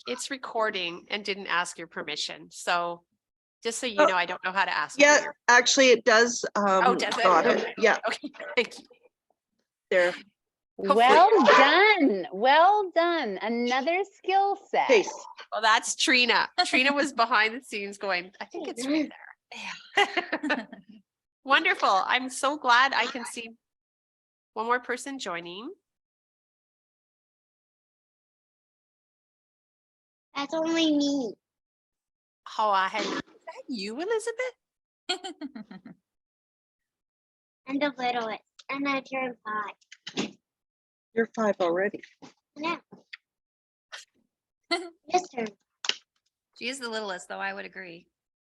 It's recording and didn't ask your permission. So just so you know, I don't know how to ask. Yeah, actually it does. Does it? Got it. Yeah. Okay, thank you. There. Well done. Well done. Another skill set. Case. Well, that's Trina. Trina was behind the scenes going, I think it's right there. Wonderful. I'm so glad I can see one more person joining. That's only me. Oh, I had, is that you, Elizabeth? And the littlest. And I turned 5. You're 5 already. No. Just turned. She is the littlest, though. I would agree.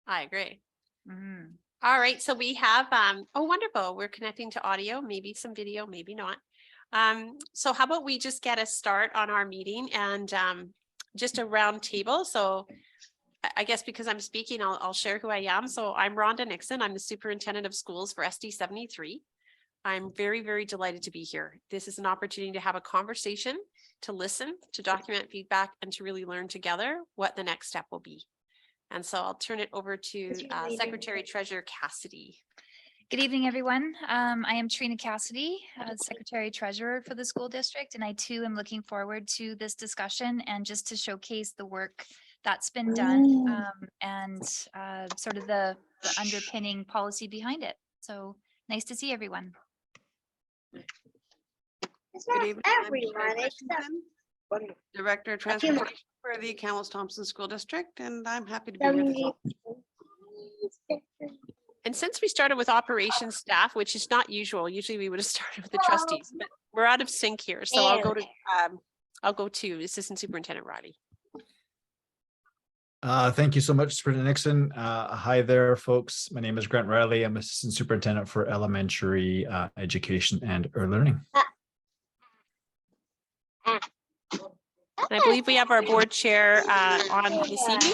I agree. Mhm. All right, so we have, oh, wonderful. We're connecting to audio, maybe some video, maybe not. So how about we just get a start on our meeting and just a round table. So I guess because I'm speaking, I'll share who I am. So I'm Rhonda Nixon. I'm the superintendent of schools for SD 73. I'm very, very delighted to be here. This is an opportunity to have a conversation, to listen, to document feedback, and to really learn together what the next step will be. And so I'll turn it over to Secretary Treasurer Cassidy. Good evening, everyone. I am Trina Cassidy, Secretary Treasurer for the school district, and I too am looking forward to this discussion and just to showcase the work that's been done and sort of the underpinning policy behind it. So nice to see everyone. It's Good not evening. I'm everyone. Sherry It's Christensen, Director of few more. Transportation for the Kamloops-Thompson School District, and I'm happy to be here this morning. And since we started with operations staff, which is not usual, usually we would have started with the trustees, but we're out of sync here. So I'll go to Assistant Superintendent Riley. Thank you so much, Superintendent Nixon. Hi there, folks. My name is Grant Riley. I'm Assistant Superintendent for Elementary Education and Early Learning. And I believe we have our board chair on this evening.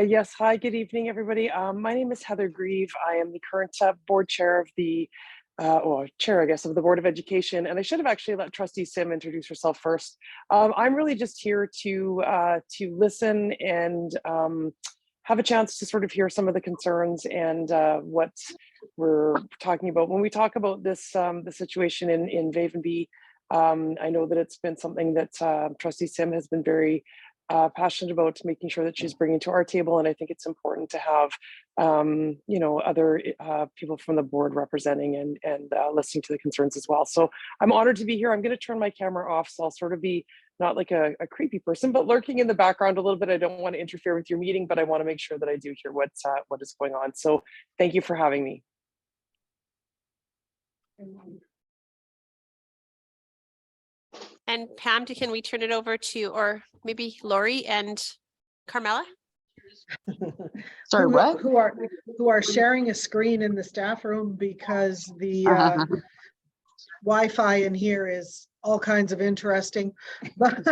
Yes. Hi, good evening, everybody. My name is Heather Grieve. I am the current board chair of the, chair, I guess, of the Board of Education. And I should have actually let Trustee Sim introduce herself first. I'm really just here to listen and have a chance to sort of hear some of the concerns and what we're talking about. When we talk about this, the situation in Vavenby, I know that it's been something that Trustee Sim has been very passionate about making sure that she's bringing to our table. And I think it's important to have, other people from the board representing and listening to the concerns as well. So I'm honored to be here. I'm going to turn my camera off. So I'll sort of be not like a creepy person, but lurking in the background a little bit. I don't want to interfere with your meeting, but I want to make sure that I do hear what is going on. So thank you for having me. And Pam, can we turn it over to, or maybe Lori and Carmela? Sorry, what? Who are sharing a screen in the staff room because the Wi-Fi in here is all kinds of interesting. But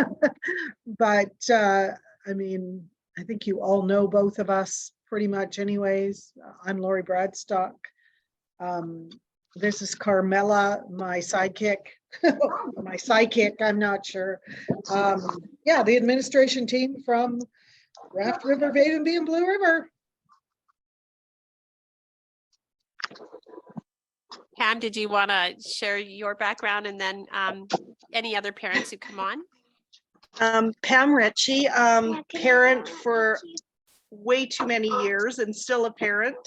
I mean, I think you all know both of us pretty much anyways. I'm Lori Bradstock. This is Carmela, my sidekick. My sidekick, I'm not sure. Yeah, the administration team from Raft River, Vavenby, and Blue River. Pam, did you want to share your background and then any other parents who come on? Pam Ritchie, parent for way too many years and still a parent.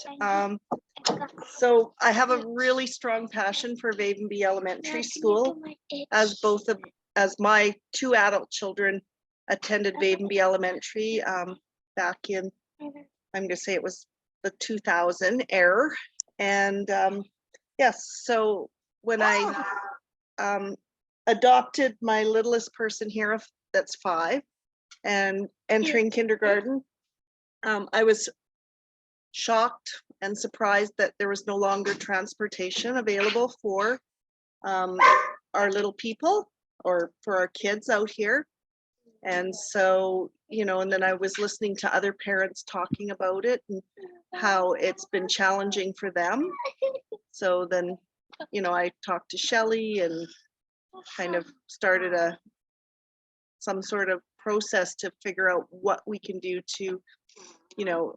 So I have a really strong passion for Vavenby Elementary School, as my 2 adult children attended Vavenby Elementary back in, I'm going to say it was the 2000 era. And yes, so when I adopted my littlest person here, that's 5 and entering kindergarten, I was shocked and surprised that there was no longer transportation available for our little people or for our kids out here. And so, and then I was listening to other parents talking about it and how it's been challenging for them. So then you know, I talked to Shelley and kind of started some sort of process to figure out what we can do to, you know,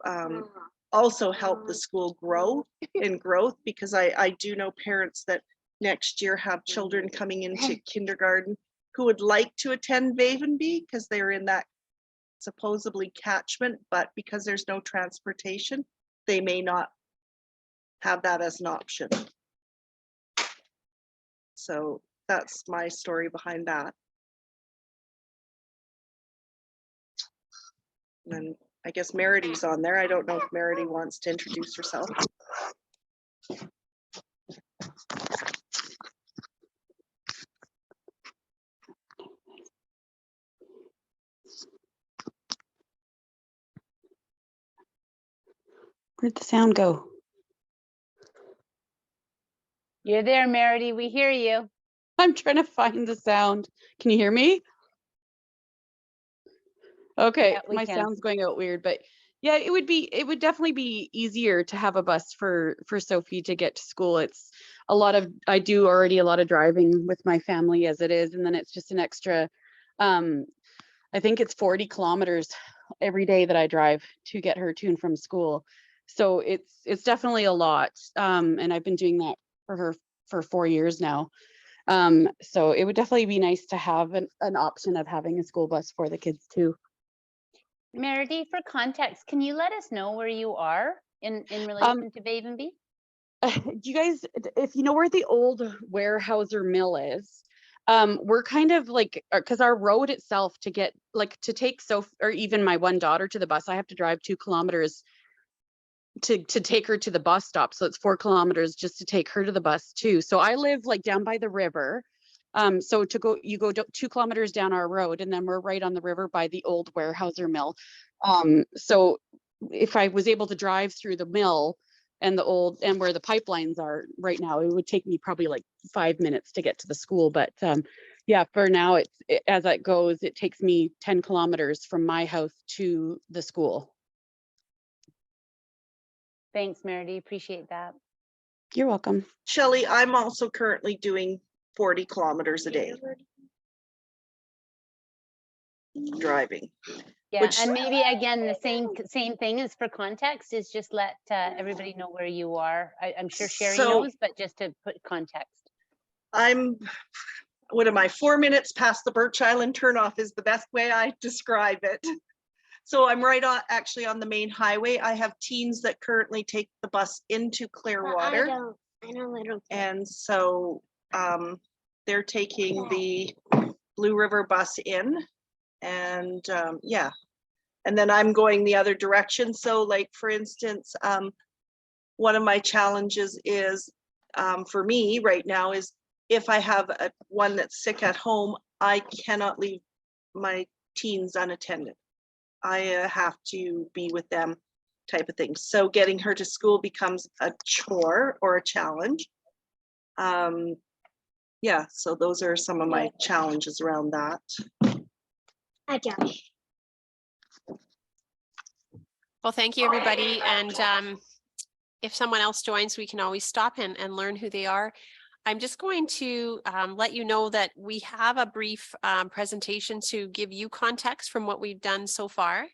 also help the school grow in growth, because I do know parents that next year have children coming into kindergarten who would like to attend Vavenby because they're in that supposedly catchment, but because there's no transportation, they may not have that as an option. So that's my story behind that. And I guess Meridy's on there. I don't know if Merity wants to introduce herself. Where'd the sound go? You're there, Merity. We hear you. I'm trying to find the sound. Can you hear me? Okay, Yeah, we my can. sound's going out weird, but yeah, it would definitely be easier to have a bus for Sophie to get to school. It's I do already a lot of driving with my family as it is, and then it's just an extra, I think it's 40 kilometers every day that I drive to get her to and from school. So it's definitely a lot. And I've been doing that for her for 4 years now. So it would definitely be nice to have an option of having a school bus for the kids too. Merity, for context, can you let us know where you are in relation to Vavenby? Do you guys, if you know where the old Warehouser Mill is, we're kind of like, because our road itself to get to take or even my one daughter to the bus, I have to drive 2 kilometers to take her to the bus stop. So it's 4 kilometers just to take her to the bus too. So I live like down by the river. So you go 2 kilometers down our road, and then we're right on the river by the old Warehouser Mill. So if I was able to drive through the mill and where the pipelines are right now, it would take me probably like 5 minutes to get to the school. But yeah, for now, as it goes, it takes me 10 kilometers from my house to the school. Thanks, Merity. Appreciate that. You're welcome. Shelley, I'm also currently doing 40 kilometers a day driving. Yeah, and maybe again, the same thing as for context is just let everybody know where you are. I'm sure Sherry knows, but just to put context. What am I, 4 minutes past the Birch Island turnoff is the best way I describe it. So I'm right actually on the main highway. I have teens that currently take the bus into Clearwater. I know little. And so they're taking the Blue River bus in, and yeah. And then I'm going the other direction. So like, for instance, one of my challenges is for me right now is if I have one that's sick at home, I cannot leave my teens unattended. I have to be with them, type of thing. So getting her to school becomes a chore or a challenge. Yeah, so those are some of my challenges around that. Hi, Josh. Well, thank you, everybody. And if someone else joins, we can always stop and learn who they are. I'm just going to let you know that we have a brief presentation to give you context from what we've done so far.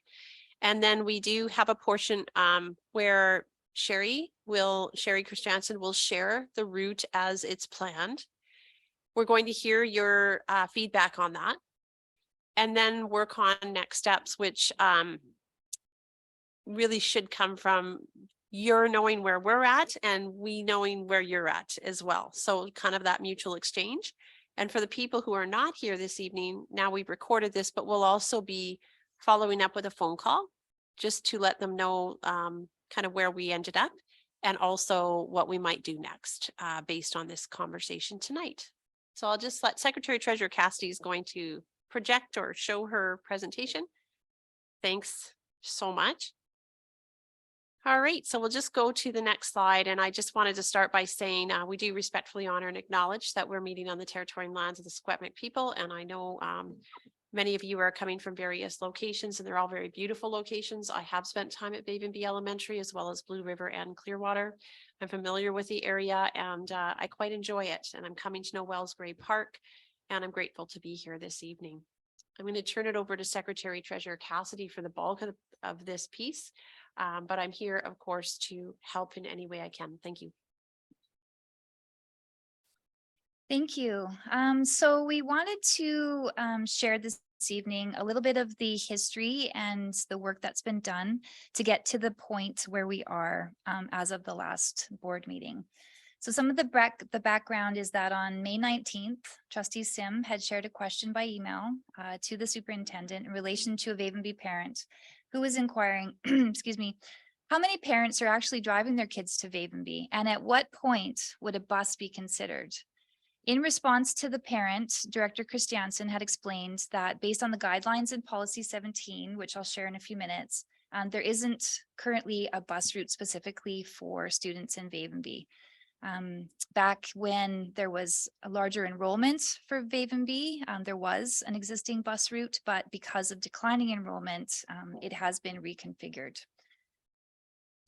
And then we do have a portion where Sherry Christiansen will share the route as it's planned. We're going to hear your feedback on that and then work on next steps, which really should come from you're knowing where we're at and we knowing where you're at as well. So kind of that mutual exchange. And for the people who are not here this evening, now we've recorded this, but we'll also be following up with a phone call just to let them know kind of where we ended up and also what we might do next based on this conversation tonight. So I'll just let Secretary Treasurer Cassidy is going to project or show her presentation. Thanks so much. All right, so we'll just go to the next slide. And I just wanted to start by saying we do respectfully honor and acknowledge that we're meeting on the territory and lands of the Secwepemc people. And I know Many of you are coming from various locations and they're all very beautiful locations. I have spent time at Vavenby Elementary as well as Blue River and Clearwater. I'm familiar with the area and I quite enjoy it. And I'm coming to know Wells Gray Park and I'm grateful to be here this evening. I'm going to turn it over to Secretary Treasurer Cassidy for the bulk of this piece. But I'm here, of course, to help in any way I can. Thank you. Thank you. So we wanted to share this evening a little bit of the history and the work that's been done to get to the point where we are as of the last board meeting. So some of the background is that on May 19th, Trustee Sim had shared a question by email to the superintendent in relation to a Vavenby parent who was inquiring, excuse me, how many parents are actually driving their kids to Vavenby and at what point would a bus be considered? In response to the parent, Director Christiansen had explained that based on the guidelines in Policy 17, which I'll share in a few minutes, there isn't currently a bus route specifically for students in Vavenby. Back when there was a larger enrollment for Vavenby, there was an existing bus route, but because of declining enrollment, it has been reconfigured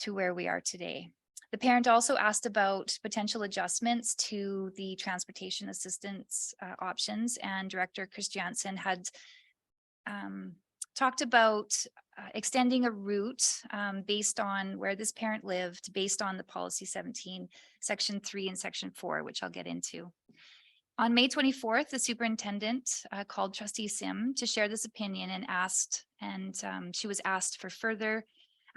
to where we are today. The parent also asked about potential adjustments to the transportation assistance options, and Director Christiansen had talked about extending a route based on where this parent lived, based on the Policy 17, Section 3 and Section 4, which I'll get into. On May 24th, the superintendent called Trustee Sim to share this opinion and she was asked for further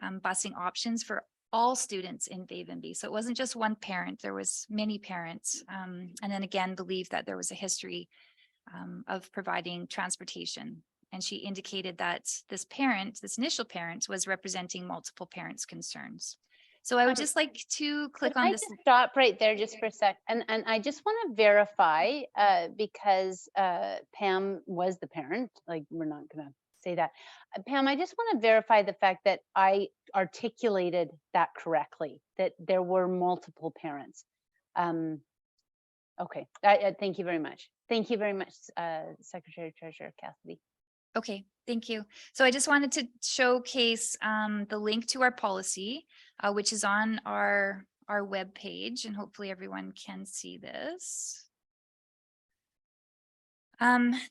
busing options for all students in Vavenby. So it wasn't just one parent, there was many parents. And then again, believed that there was a history of providing transportation. And she indicated that this initial parent was representing multiple parents' concerns. So I would just like to click on this. Stop right there just for a sec. And I just want to verify because Pam was the parent, like we're not going to say that. Pam, I just want to verify the fact that I articulated that correctly, that there were multiple parents. Okay, thank you very much. Thank you very much, Secretary Treasurer Cassidy. Okay, thank you. So I just wanted to showcase the link to our policy, which is on our web page, and hopefully everyone can see this.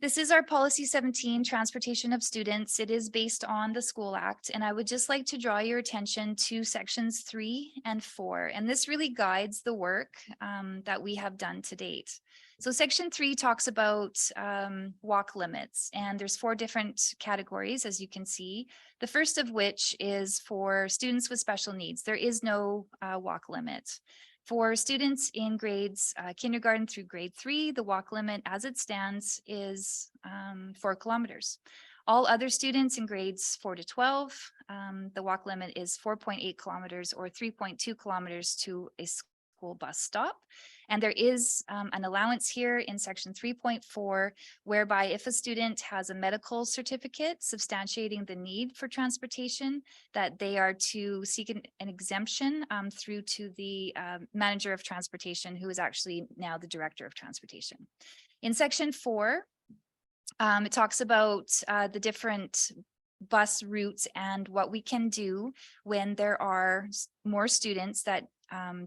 This is our Policy 17, Transportation of Students. It is based on the School Act, and I would just like to draw your attention to Sections 3 and 4, and this really guides the work that we have done to date. So Section 3 talks about walk limits, and there's 4 different categories, as you can see. The first of which is for students with special needs. There is no walk limit. For students in grades kindergarten through grade 3, the walk limit as it stands is 4 kilometers. All other students in grades 4 to 12, the walk limit is 4.8 kilometers or 3.2 kilometers to a school bus stop. And there is an allowance here in Section 3.4, whereby if a student has a medical certificate substantiating the need for transportation, that they are to seek an exemption through to the manager of transportation, who is actually now the director of transportation. In Section 4, it talks about the different bus routes and what we can do when there are more students that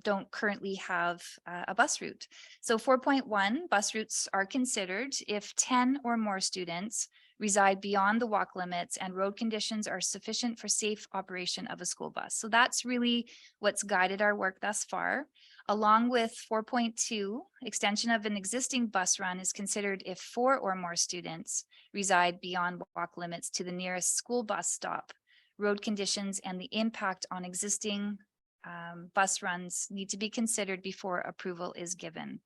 don't currently have a bus route. So 4.1, bus routes are considered if 10 or more students reside beyond the walk limits and road conditions are sufficient for safe operation of a school bus. So that's really what's guided our work thus far. Along with 4.2, extension of an existing bus run is considered if 4 or more students reside beyond walk limits to the nearest school bus stop. Road conditions and the impact on existing bus runs need to be considered before approval is given.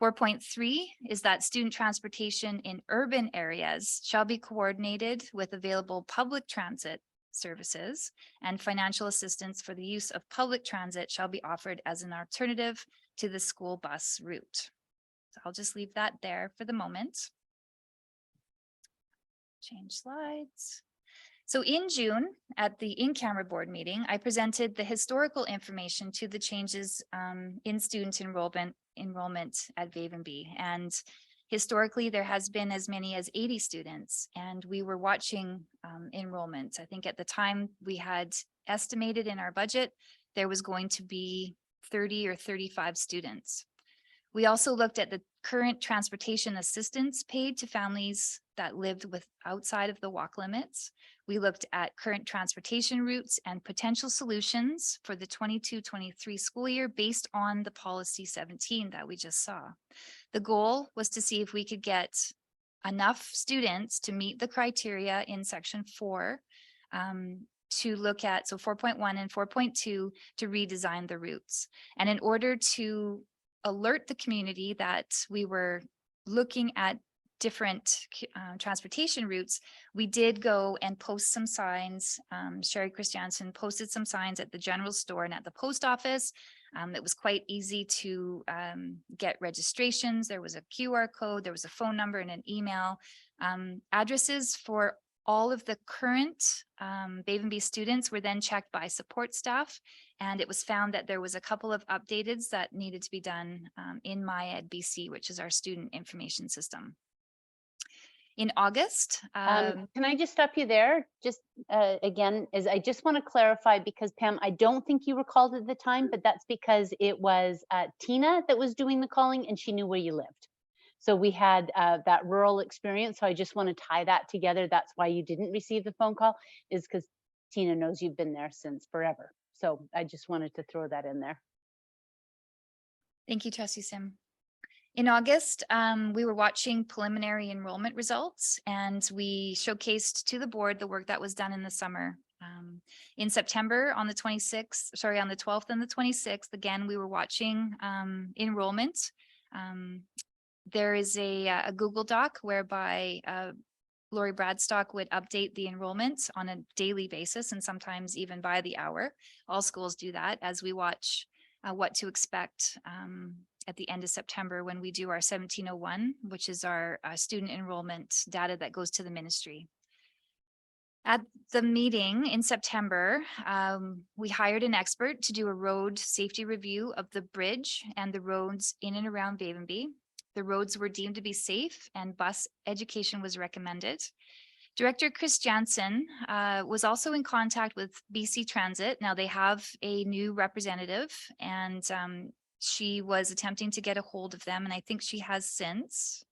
4.3 is that student transportation in urban areas shall be coordinated with available public transit services, and financial assistance for the use of public transit shall be offered as an alternative to the school bus route. So I'll just leave that there for the moment. Change slides. So in June, at the in-camera board meeting, I presented the historical information to the changes in student enrollment at Vavenby. And Historically, there has been as many as 80 students, and we were watching enrollment. I think at the time we had estimated in our budget, there was going to be 30 or 35 students. We also looked at the current transportation assistance paid to families that lived with outside of the walk limits. We looked at current transportation routes and potential solutions for the 22-23 school year based on the policy 17 that we just saw. The goal was to see if we could get enough students to meet the criteria in section 4 to look at, so 4.1 and 4.2 to redesign the routes. And in order to alert the community that we were looking at different transportation routes, we did go and post some signs. Sherry Christiansen posted some signs at the general store and at the post office. It was quite easy to get registrations. There was a QR code, there was a phone number and an email. Addresses for all of the current Vavenby students were then checked by support staff, and it was found that there was a couple of updateds that needed to be done in MyEd BC, which is our student information system. In August. Can I just stop you there? Just again, I just want to clarify, because Pam, I don't think you recalled at the time, but that's because it was Tina that was doing the calling and she knew where you lived. So we had that rural experience. So I just want to tie that together. That's why you didn't receive the phone call, is because Tina knows you've been there since forever. So I just wanted to throw that in there. Thank you, Trustee Sim. In August, we were watching preliminary enrollment results, and we showcased to the board the work that was done in the summer. In September, on the 12th and the 26th, again, we were watching enrollment. There is a Google Doc whereby Lori Bradstock would update the enrollment on a daily basis and sometimes even by the hour. All schools do that as we watch what to expect at the end of September when we do our 1701, which is our student enrollment data that goes to the ministry. At the meeting in September, we hired an expert to do a road safety review of the bridge and the roads in and around Vavenby. The roads were deemed to be safe and bus education was recommended. Director Chris Jansen was also in contact with BC Transit. Now they have a new representative, and she was attempting to get a hold of them, and I think she has since,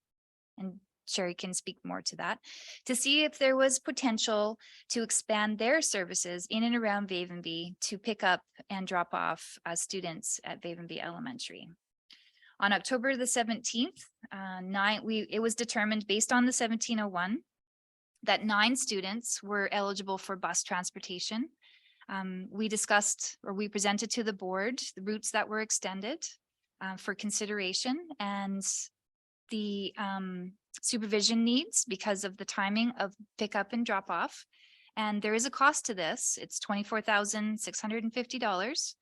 and Sherry can speak more to that, to see if there was potential to expand their services in and around Vavenby to pick up and drop off students at Vavenby Elementary. On October the 17th, it was determined based on the 1701 that 9 students were eligible for bus transportation. We discussed, or we presented to the board, the routes that were extended for consideration and the supervision needs because of the timing of pickup and drop off. And there is a cost to this. It's $24,650.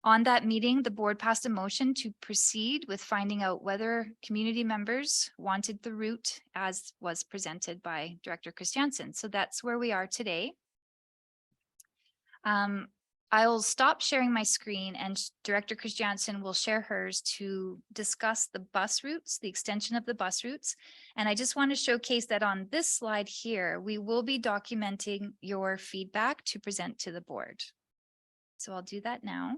On that meeting, the board passed a motion to proceed with finding out whether community members wanted the route as was presented by Director Christiansen. So that's where we are today. I'll stop sharing my screen and Director Christiansen will share hers to discuss the bus routes, the extension of the bus routes. And I just want to showcase that on this slide here, we will be documenting your feedback to present to the board. So I'll do that now.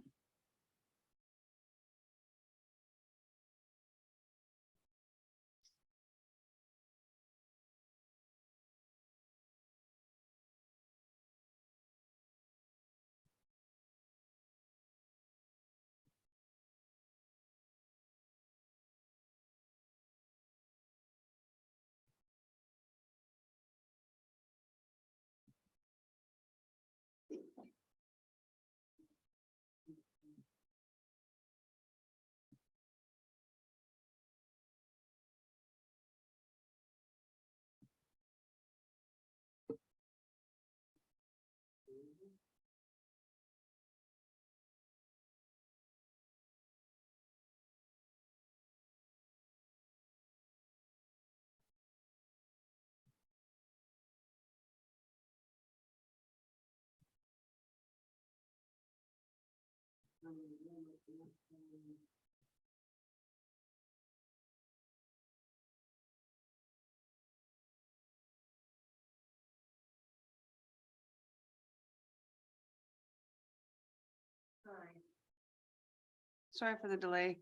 Sorry for the delay.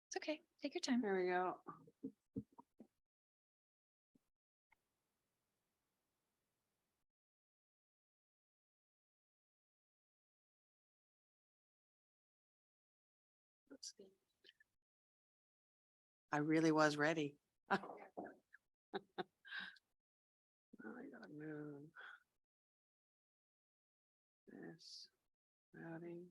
It's okay. Take your time. There we go. I really was ready. Oh, I gotta move this routing.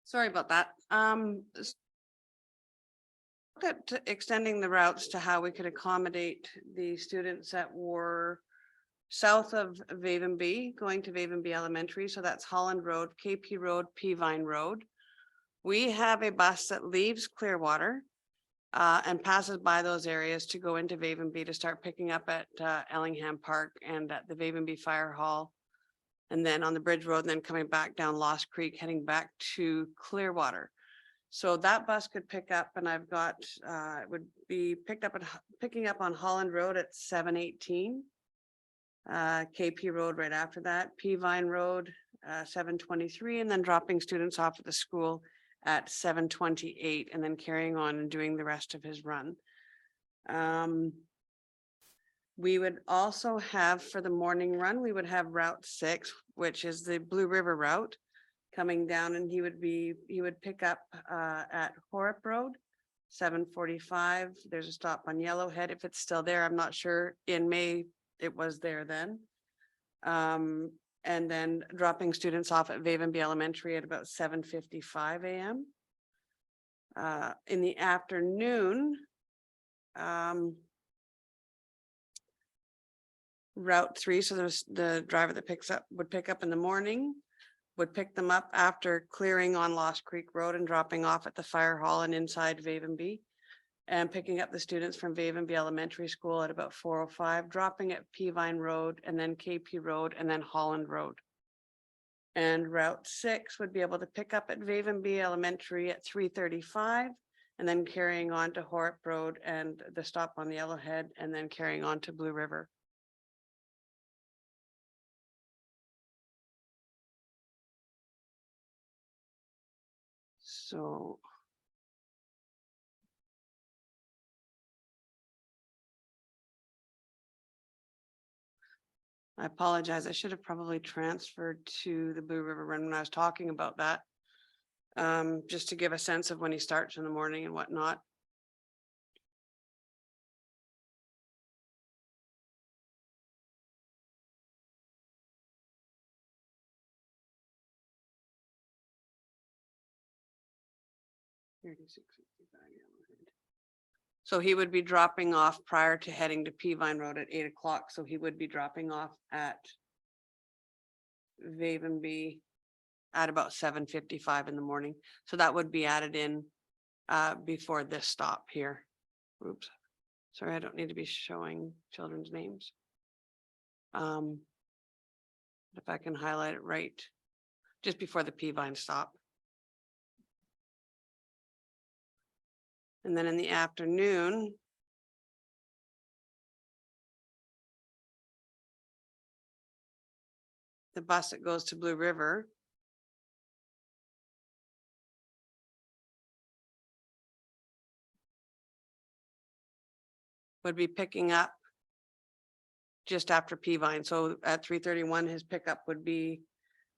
Sorry about that. Look at extending the routes to how we could accommodate the students that were south of Vavenby, going to Vavenby Elementary. So that's Holland Road, KP Road, Peavine Road. We have a bus that leaves Clearwater and passes by those areas to go into Vavenby to start picking up at Ellingham Park and at the Vavenby Fire Hall. And then on the Bridge Road, and then coming back down Lost Creek, heading back to Clearwater. So that bus could pick up, and I've got, it would be picking up on Holland Road at 7:18. KP Road right after that, Peavine Road, 7:23, and then dropping students off at the school at 7:28, and then carrying on and doing the rest of his run. We would also have for the morning run, we would have Route 6, which is the Blue River route coming down, and he would pick up at Horup Road, 7:45. There's a stop on Yellowhead. If it's still there, I'm not sure. In May, it was there then. And then dropping students off at Vavenby Elementary at about 7:55 a.m. In the afternoon, Route 3, so there's the driver that would pick up in the morning, would pick them up after clearing on Lost Creek Road and dropping off at the fire hall and inside Vavenby, and picking up the students from Vavenby Elementary School at about 4:05, dropping at Peavine Road and then KP Road and then Holland Road. And Route 6 would be able to pick up at Vavenby Elementary at 3:35 and then carrying on to Horup Road and the stop on the Yellowhead and then carrying on to Blue River. So I apologize. I should have probably transferred to the Blue River Run when I was talking about that. Just to give a sense of when he starts in the morning and whatnot. So he would be dropping off prior to heading to Peavine Road at 8 o'clock. So he would be dropping off at Vavenby at about 7:55 in the morning. So that would be added in before this stop here. Oops. Sorry, I don't need to be showing children's names. If I can highlight it right, just before the Peavine stop. And then in the afternoon, the bus that goes to Blue River would be picking up just after Peavine. So at 3:31, his pickup would be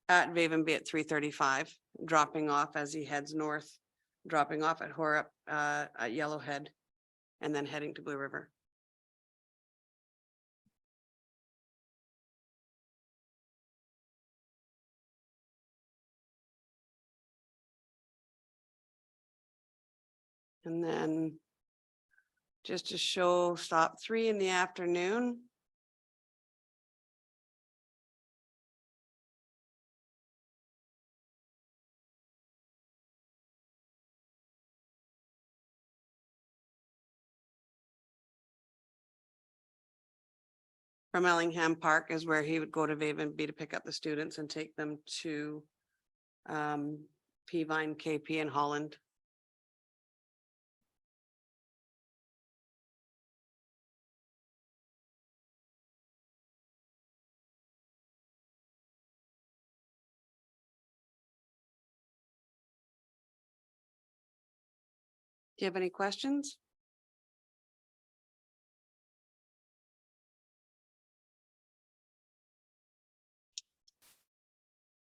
at Vavenby at 3:35, dropping off as he heads north, dropping off at Horup at Yellowhead, and then heading to Blue River. And then just to show stop 3 in the afternoon. From Ellingham Park is where he would go to Vavenby to pick up the students and take them to Peavine, KP, and Holland. Do you have any questions?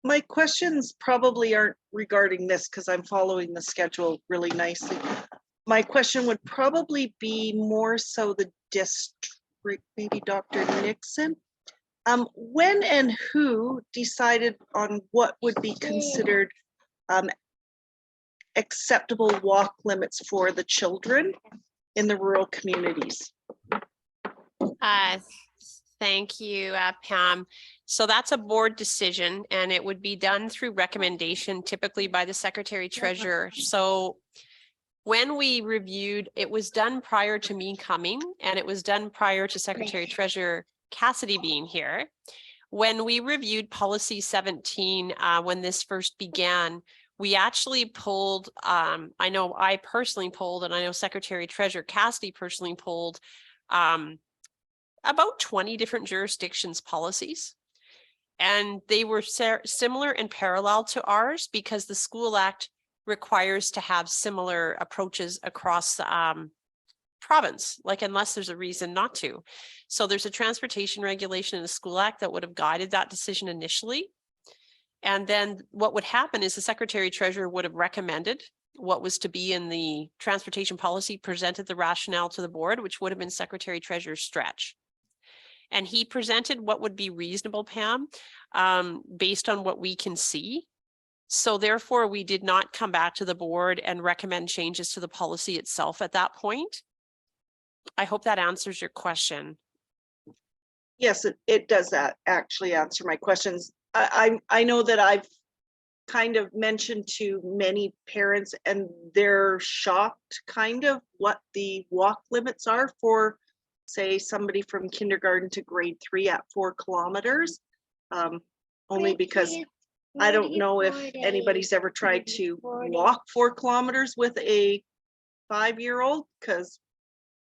My questions probably aren't regarding this because I'm following the schedule really nicely. My question would probably be more so the district, maybe Dr. Nixon. When and who decided on what would be considered acceptable walk limits for the children in the rural communities? Thank you, Pam. So that's a board decision and it would be done through recommendation, typically by the Secretary Treasurer. So when we reviewed, it was done prior to me coming and it was done prior to Secretary Treasurer Cassidy being here. When we reviewed policy 17, when this first began, we actually pulled, I know I personally pulled, and I know Secretary Treasurer Cassidy personally pulled about 20 different jurisdictions policies. And they were similar and parallel to ours because the School Act requires to have similar approaches across the province, like unless there's a reason not to. So there's a transportation regulation in the School Act that would have guided that decision initially. And then what would happen is the Secretary Treasurer would have recommended what was to be in the transportation policy, presented the rationale to the board, which would have been Secretary Treasurer's stretch. And he presented what would be reasonable, Pam, based on what we can see. So therefore, we did not come back to the board and recommend changes to the policy itself at that point. I hope that answers your question. Yes, it does that actually answer my questions. I know that I've kind of mentioned to many parents and they're shocked kind of what the walk limits are for, say, somebody from kindergarten to grade 3 at 4 kilometers. Only because I don't know if anybody's ever tried to walk 4 kilometers with a 5-year-old, because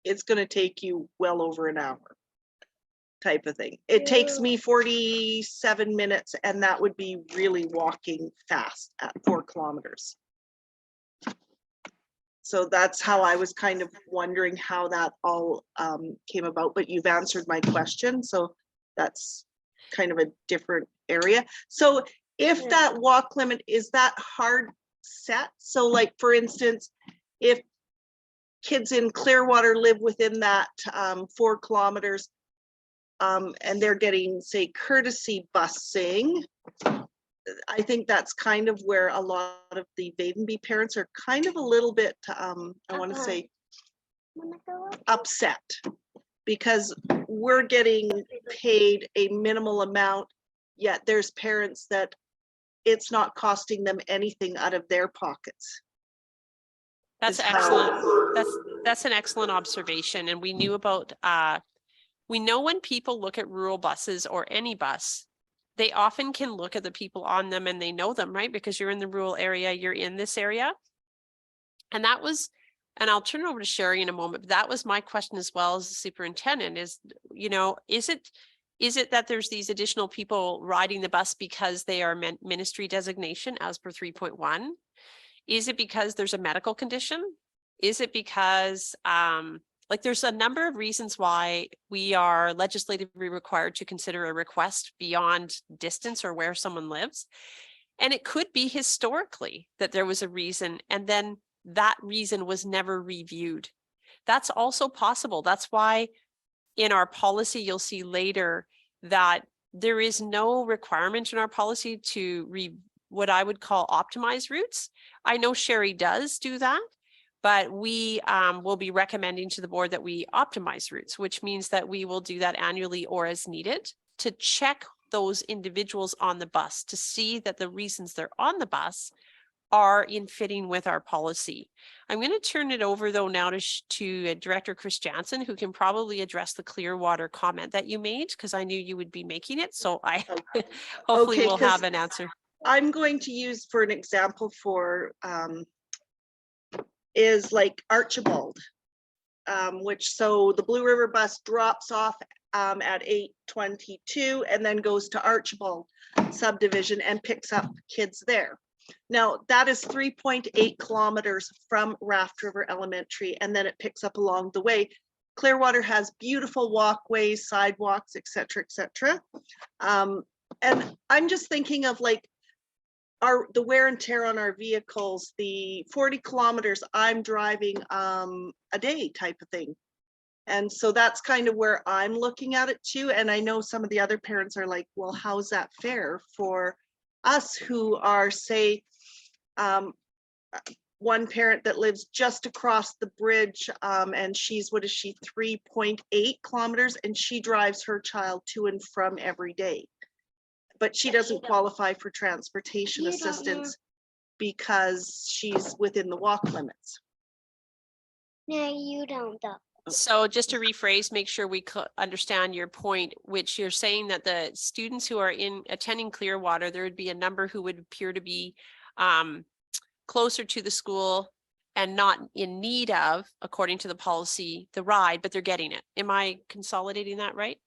it's going to take you well over an hour type of thing. It takes me 47 minutes and that would be really walking fast at 4 kilometers. So that's how I was kind of wondering how that all came about, but you've answered my question. So that's kind of a different area. So if that walk limit, is that hard set? So like, for instance, if kids in Clearwater live within that 4 kilometers and they're getting, say, courtesy busing, I think that's kind of where a lot of the Vavenby parents are kind of a little bit, I want to say, upset because we're getting paid a minimal amount, yet there's parents that it's not costing them anything out of their pockets. That's excellent. That's an excellent observation. And we knew about, we know when people look at rural buses or any bus, they often can look at the people on them and they know them, right? Because you're in the rural area, you're in this area. And that was, and I'll turn it over to Sherry in a moment, but that was my question as well as the superintendent is, you know, is it that there's these additional people riding the bus because they are ministry designation as per 3.1? Is it because there's a medical condition? Is it because, like there's a number of reasons why we are legislatively required to consider a request beyond distance or where someone lives. And it could be historically that there was a reason and then that reason was never reviewed. That's also possible. That's why in our policy, you'll see later that there is no requirement in our policy to what I would call optimize routes. I know Sherry does do that, but we will be recommending to the board that we optimize routes, which means that we will do that annually or as needed to check those individuals on the bus to see that the reasons they're on the bus are in fitting with our policy. I'm going to turn it over though now to Director Chris Jansen, who can probably address the Clearwater comment that you made, because I knew you would be making it. So I hopefully Okay, we'll have an answer. I'm going to use for an example for is like Archibald, which so the Blue River bus drops off at 8:22 and then goes to Archibald subdivision and picks up kids there. Now that is 3.8 kilometers from Raft River Elementary, and then it picks up along the way. Clearwater has beautiful walkways, sidewalks, etc., etc. And I'm just thinking of like the wear and tear on our vehicles, the 40 kilometers I'm driving a day type of thing. And so that's kind of where I'm looking at it too. And I know some of the other parents are like, well, how's that fair for us who are, say, one parent that lives just across the bridge, and she's, what is she, 3.8 kilometers, and she drives her child to and from every day. But she doesn't qualify for transportation assistance because she's within the walk limits. No, you don't though. So just to rephrase, make sure we understand your point, which you're saying that the students who are attending Clearwater, there would be a number who would appear to be closer to the school and not in need of, according to the policy, the ride, but they're getting it. Am I consolidating that right?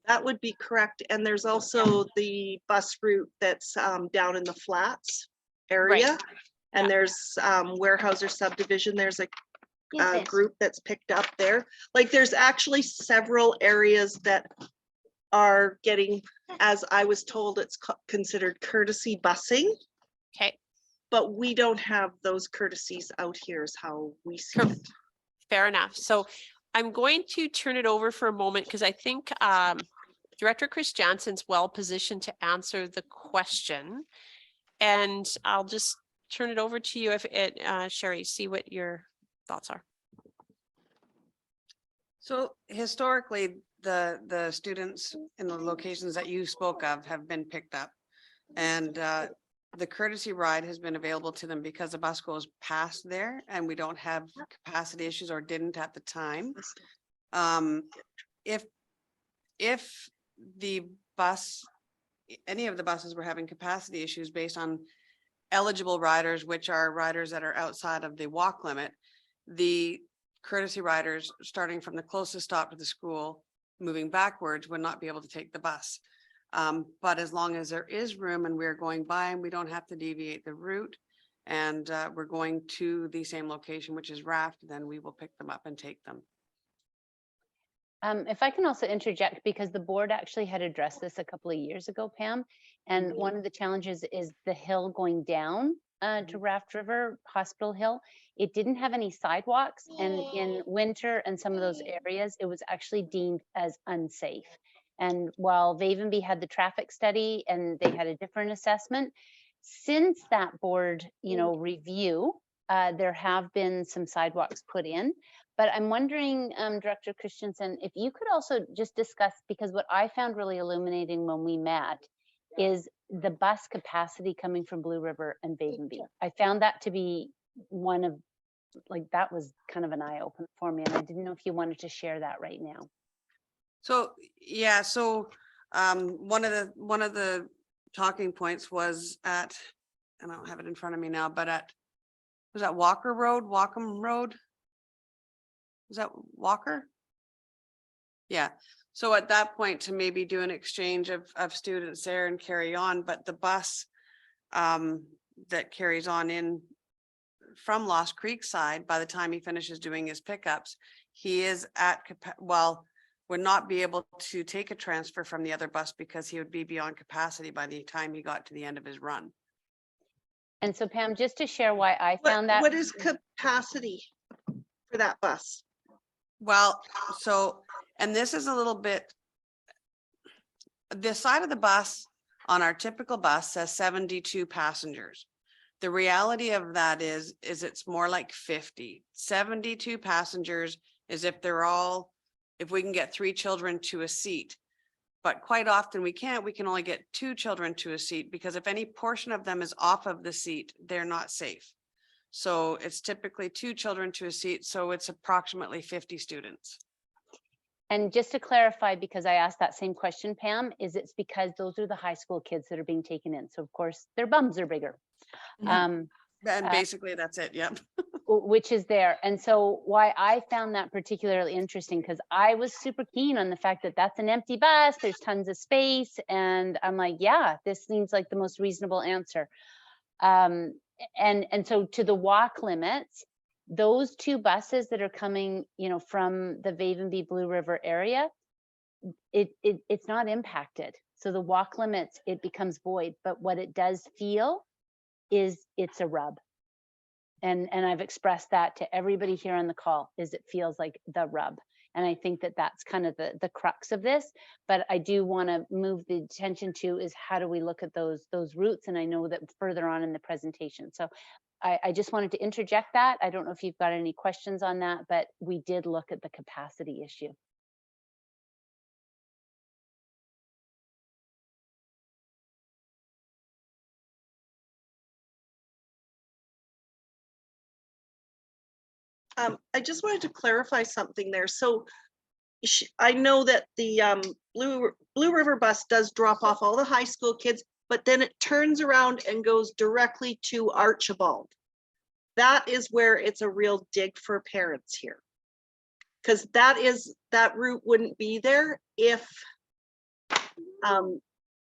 That would be correct. And there's also the bus route that's down in the flats area. Right. And Yeah. there's Warehouser subdivision. There's a group that's picked up there. Like there's actually several areas that are getting, as I was told, it's considered courtesy busing. Okay. But we don't have those courtesies out here is how we see it. Fair enough. So I'm going to turn it over for a moment because I think Director Chris Jansen's well positioned to answer the question. And I'll just turn it over to you if it, Sherry, see what your thoughts are. So historically, the students in the locations that you spoke of have been picked up. And the courtesy ride has been available to them because the bus goes past there and we don't have capacity issues or didn't at the time. If the bus, any of the buses were having capacity issues based on eligible riders, which are riders that are outside of the walk limit, the courtesy riders starting from the closest stop to the school, moving backwards, would not be able to take the bus. But as long as there is room and we're going by and we don't have to deviate the route and we're going to the same location, which is Raft, then we will pick them up and take them. If I can also interject, because the board actually had addressed this a couple of years ago, Pam, and one of the challenges is the hill going down to Raft River, Hospital Hill. It didn't have any sidewalks, and in winter and some of those areas, it was actually deemed as unsafe. And while Vavenby had the traffic study and they had a different assessment, since that board, review, there have been some sidewalks put in. But I'm wondering, Director Christensen, if you could also just discuss, because what I found really illuminating when we met is the bus capacity coming from Blue River and Vavenby. I found that to be one of, that was kind of an eye opener for me. And I didn't know if you wanted to share that right now. So, yeah, so one of the talking points was at, and I don't have it in front of me now, but was that Walker Road, Wacom Road? Is that Walker? Yeah. So at that point to maybe do an exchange of students there and carry on, but the bus that carries on in from Lost Creek side, by the time he finishes doing his pickups, he is at, would not be able to take a transfer from the other bus because he would be beyond capacity by the time he got to the end of his run. And so Pam, just to share why I found that. What is capacity for that bus? Well, so, and this is a little bit, the side of the bus on our typical bus says 72 passengers. The reality of that is it's more like 50. 72 passengers is if they're all, if we can get 3 children to a seat. But quite often we can only get 2 children to a seat because if any portion of them is off of the seat, they're not safe. So it's typically 2 children to a seat. So it's approximately 50 students. And just to clarify, because I asked that same question, Pam, is it's because those are the high school kids that are being taken in. So of course their bums are bigger. And uh, basically that's it. Yep. Which is there. And so why I found that particularly interesting, because I was super keen on the fact that that's an empty bus, there's tons of space. And I'm like, yeah, this seems like the most reasonable answer. And so to the walk limits, those two buses that are coming, you know, from the Vavenby Blue River area, it's not impacted. So the walk limits, it becomes void. But what it does feel is it's a rub. And I've expressed that to everybody here on the call, is it feels like the rub. And I think that that's kind of the crux of this. But I do want to move the attention to is how do we look at those routes? And I know that further on in the presentation. So I just wanted to interject that. I don't know if you've got any questions on that, but we did look at the capacity issue. I just wanted to clarify something there. So I know that the Blue River bus does drop off all the high school kids, but then it turns around and goes directly to Archibald. That is where it's a real dig for parents here. Because that route wouldn't be there if,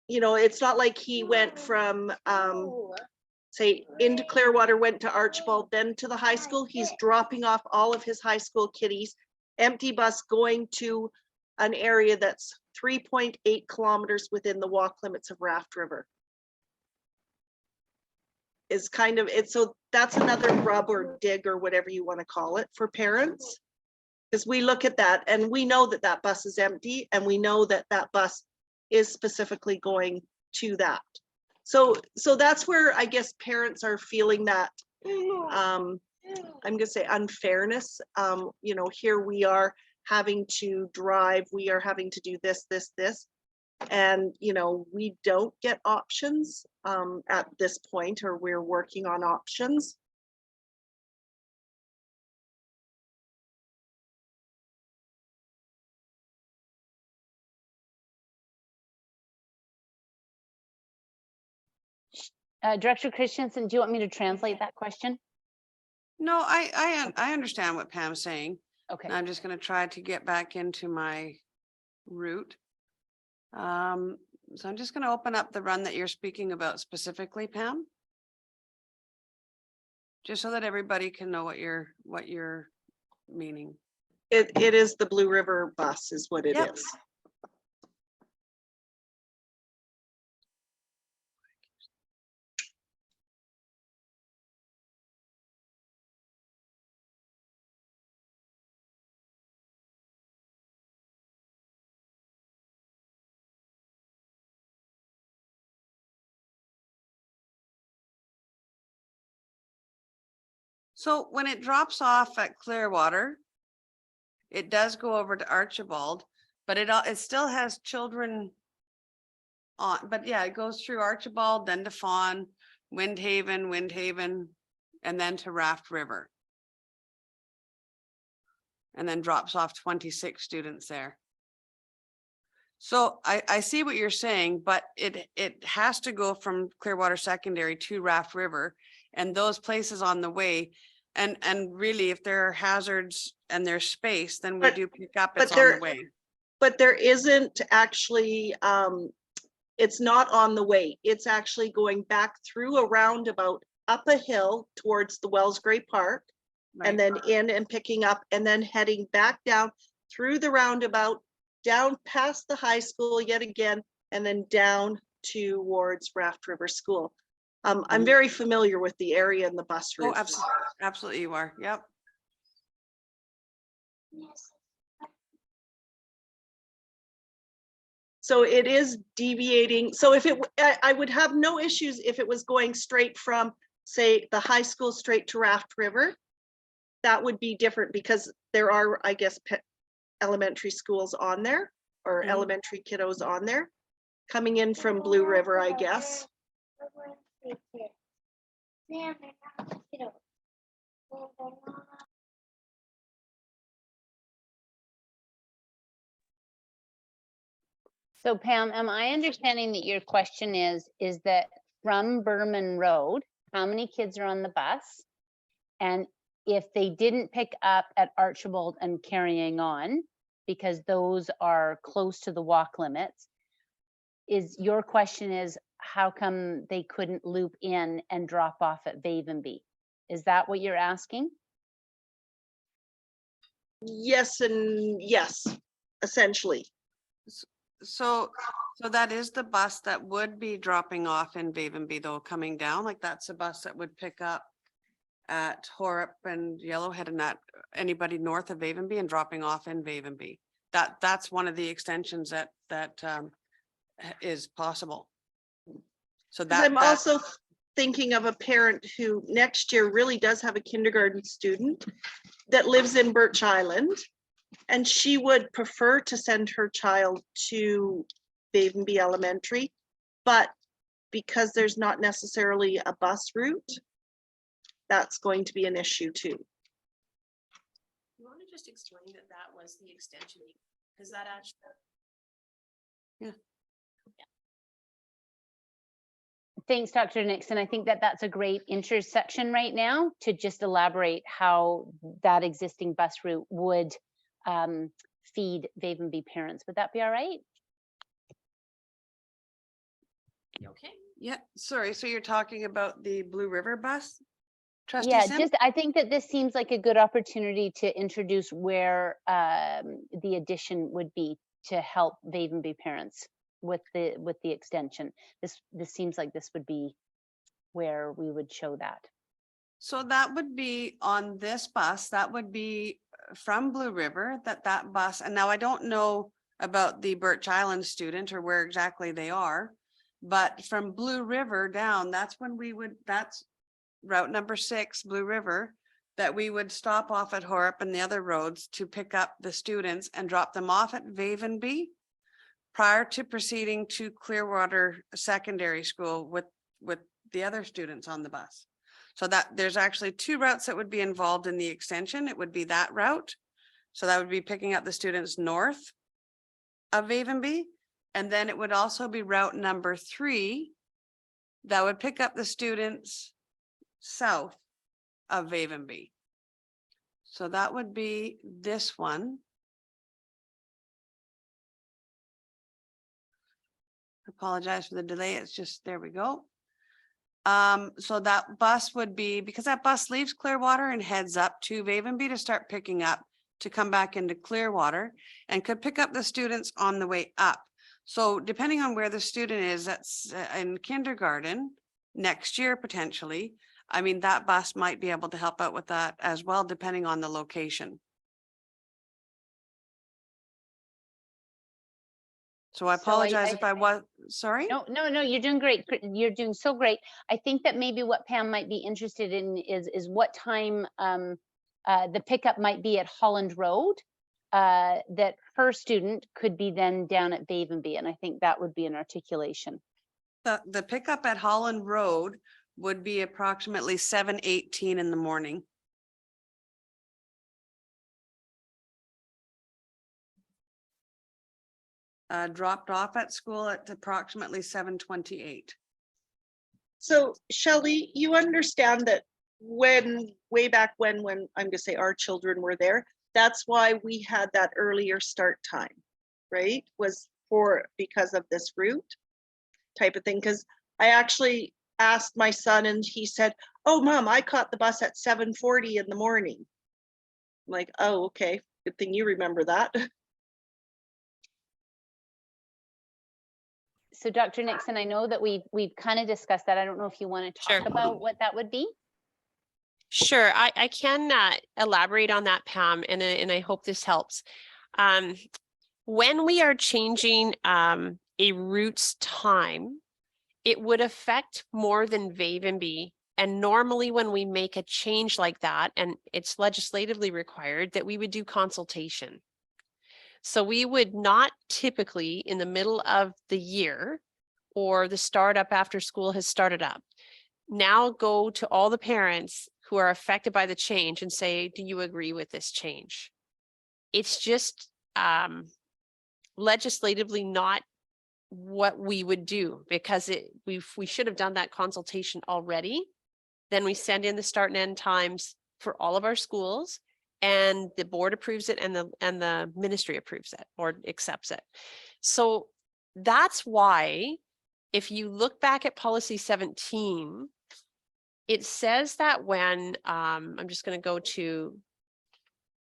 you know, it's not like he went from, say, into Clearwater, went to Archibald, then to the high school. He's dropping off all of his high school kiddies, empty bus going to an area that's 3.8 kilometers within the walk limits of Raft River. Is kind of it. So that's another rub or dig or whatever you want to call it for parents. Because we look at that and we know that that bus is empty, and we know that that bus is specifically going to that. So that's where I guess parents are feeling that, I'm gonna say unfairness. You know, here we are having to drive, we are having to do this, and you know, we don't get options at this point, or we're working on options. Director Christensen, do you want me to translate that question? No, I understand what Pam's saying. Okay. I'm just going to try to get back into my route. So I'm just going to open up the run that you're speaking about specifically, Pam. Just so that everybody can know what you're meaning. It is the Blue River bus is what it Yep. is. So when it drops off at Clearwater, it does go over to Archibald, but it still has children on, but yeah, it goes through Archibald, then to Fawn, Windhaven, and then to Raft River. And then drops off 26 students there. So I see what you're saying, but it has to go from Clearwater Secondary to Raft River, and those places on the way. And really, if there are hazards and there's space, then we do pick up, it's on the way. But there isn't actually, it's not on the way. It's actually going back through a roundabout up a hill towards the Wellsgray Park, Right. and then in and picking up and then heading back down through the roundabout, down past the high school yet again, and then down towards Raft River School. I'm very familiar with the area and the bus route. Oh, absolutely you are. Yep. So it is deviating. So if I would have no issues if it was going straight from, say, the high school straight to Raft River. That would be different because there are, I guess, elementary schools on there, or elementary kiddos on there coming in from Blue River, I guess. So Pam, am I understanding that your question is that from Berman Road, how many kids are on the bus? And if they didn't pick up at Archibald and carrying on, because those are close to the walk limits, is your question is how come they couldn't loop in and drop off at Vavenby? Is that what you're asking? Yes, and yes, essentially. So that is the bus that would be dropping off in Vavenby though, coming down, like that's a bus that would pick up at Horup and Yellowhead and that anybody north of Vavenby and dropping off in Vavenby. That's one of the extensions that is possible. So 'Cause that I'm also thinking of a parent who next year really does have a kindergarten student that lives in Birch Island. And she would prefer to send her child to Vavenby Elementary, but because there's not necessarily a bus route, that's going to be an issue too. You want to just explain that that was the extension? Because that actually. Thanks, Dr. Nixon. I think that that's a great intersection right now to just elaborate how that existing bus route would feed Vavenby parents. Would that be all right? Okay. Yeah, sorry. So you're talking about the Blue River bus? Trustee Yeah, Sim? just I think that this seems like a good opportunity to introduce where the addition would be to help Vavenby parents with the extension. This seems like this would be where we would show that. So that would be on this bus, that would be from Blue River, that bus, and now I don't know about the Birch Island student or where exactly they are, but from Blue River down, that's when that's route number 6, Blue River, that we would stop off at Horup and the other roads to pick up the students and drop them off at Vavenby prior to proceeding to Clearwater Secondary School with the other students on the bus. So that there's actually 2 routes that would be involved in the extension. It would be that route. So that would be picking up the students north of Vavenby. And then it would also be route number 3 that would pick up the students south of Vavenby. So that would be this one. Apologize for the delay. It's just, there we go. So that bus would be, because that bus leaves Clearwater and heads up to Vavenby to start picking up, to come back into Clearwater and could pick up the students on the way up. So depending on where the student is, that's in kindergarten next year, potentially, I mean, that bus might be able to help out with that as well, depending on the location. So I apologize if I was, sorry? No, you're doing great. You're doing so great. I think that maybe what Pam might be interested in is what time the pickup might be at Holland Road, that her student could be then down at Vavenby. And I think that would be an articulation. The pickup at Holland Road would be approximately 7:18 in the morning. Dropped off at school at approximately 7:28. So Shelley, you understand that way back when I'm gonna say our children were there, that's why we had that earlier start time, right? Was because of this route type of thing. Because I actually asked my son and he said, "Oh, Mom, I caught the bus at 7:40 in the morning." I'm like, oh, okay, good thing you remember that. So Dr. Nixon, I know that we've kind of discussed that. I don't know if you want to talk Sure. about what that would be. Sure, I can elaborate on that, Pam, and I hope this helps. When we are changing a route's time, it would affect more than Vavenby. And normally when we make a change like that, and it's legislatively required, that we would do consultation. So we would not typically in the middle of the year or the startup after school has started up, now go to all the parents who are affected by the change and say, do you agree with this change? It's just legislatively not what we would do, because we should have done that consultation already. Then we send in the start and end times for all of our schools, and the board approves it and the ministry approves it or accepts it. So that's why, if you look back at policy 17, it says that when, I'm just going to go to,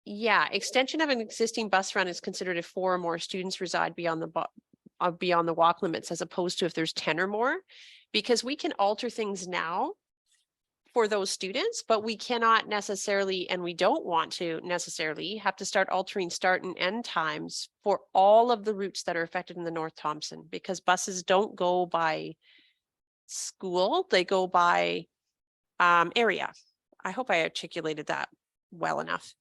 yeah, extension of an existing bus run is considered if 4 or more students reside beyond the walk limits, as opposed to if there's 10 or more, because we can alter things now for those students, but we cannot necessarily, and we don't want to necessarily have to start altering start and end times for all of the routes that are affected in the North Thompson, because buses don't go by school, they go by area. I hope I articulated that well enough.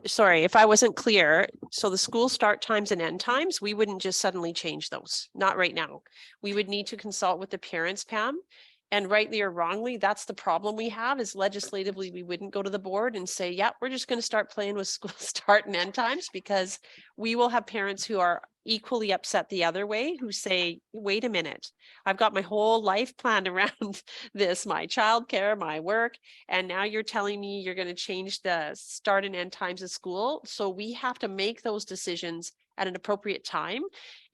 Sorry if I wasn't clear. So the school start times and end times, we wouldn't just suddenly change those. Not right now. We would need to consult with the parents, Pam. And rightly or wrongly, that's the problem we have, is legislatively, we wouldn't go to the board and say, yeah, we're just going to start playing with school start and end times, because we will have parents who are equally upset the other way, who say, wait a minute, I've got my whole life planned around this, my childcare, my work, and now you're telling me you're going to change the start and end times of school. So we have to make those decisions at an appropriate time.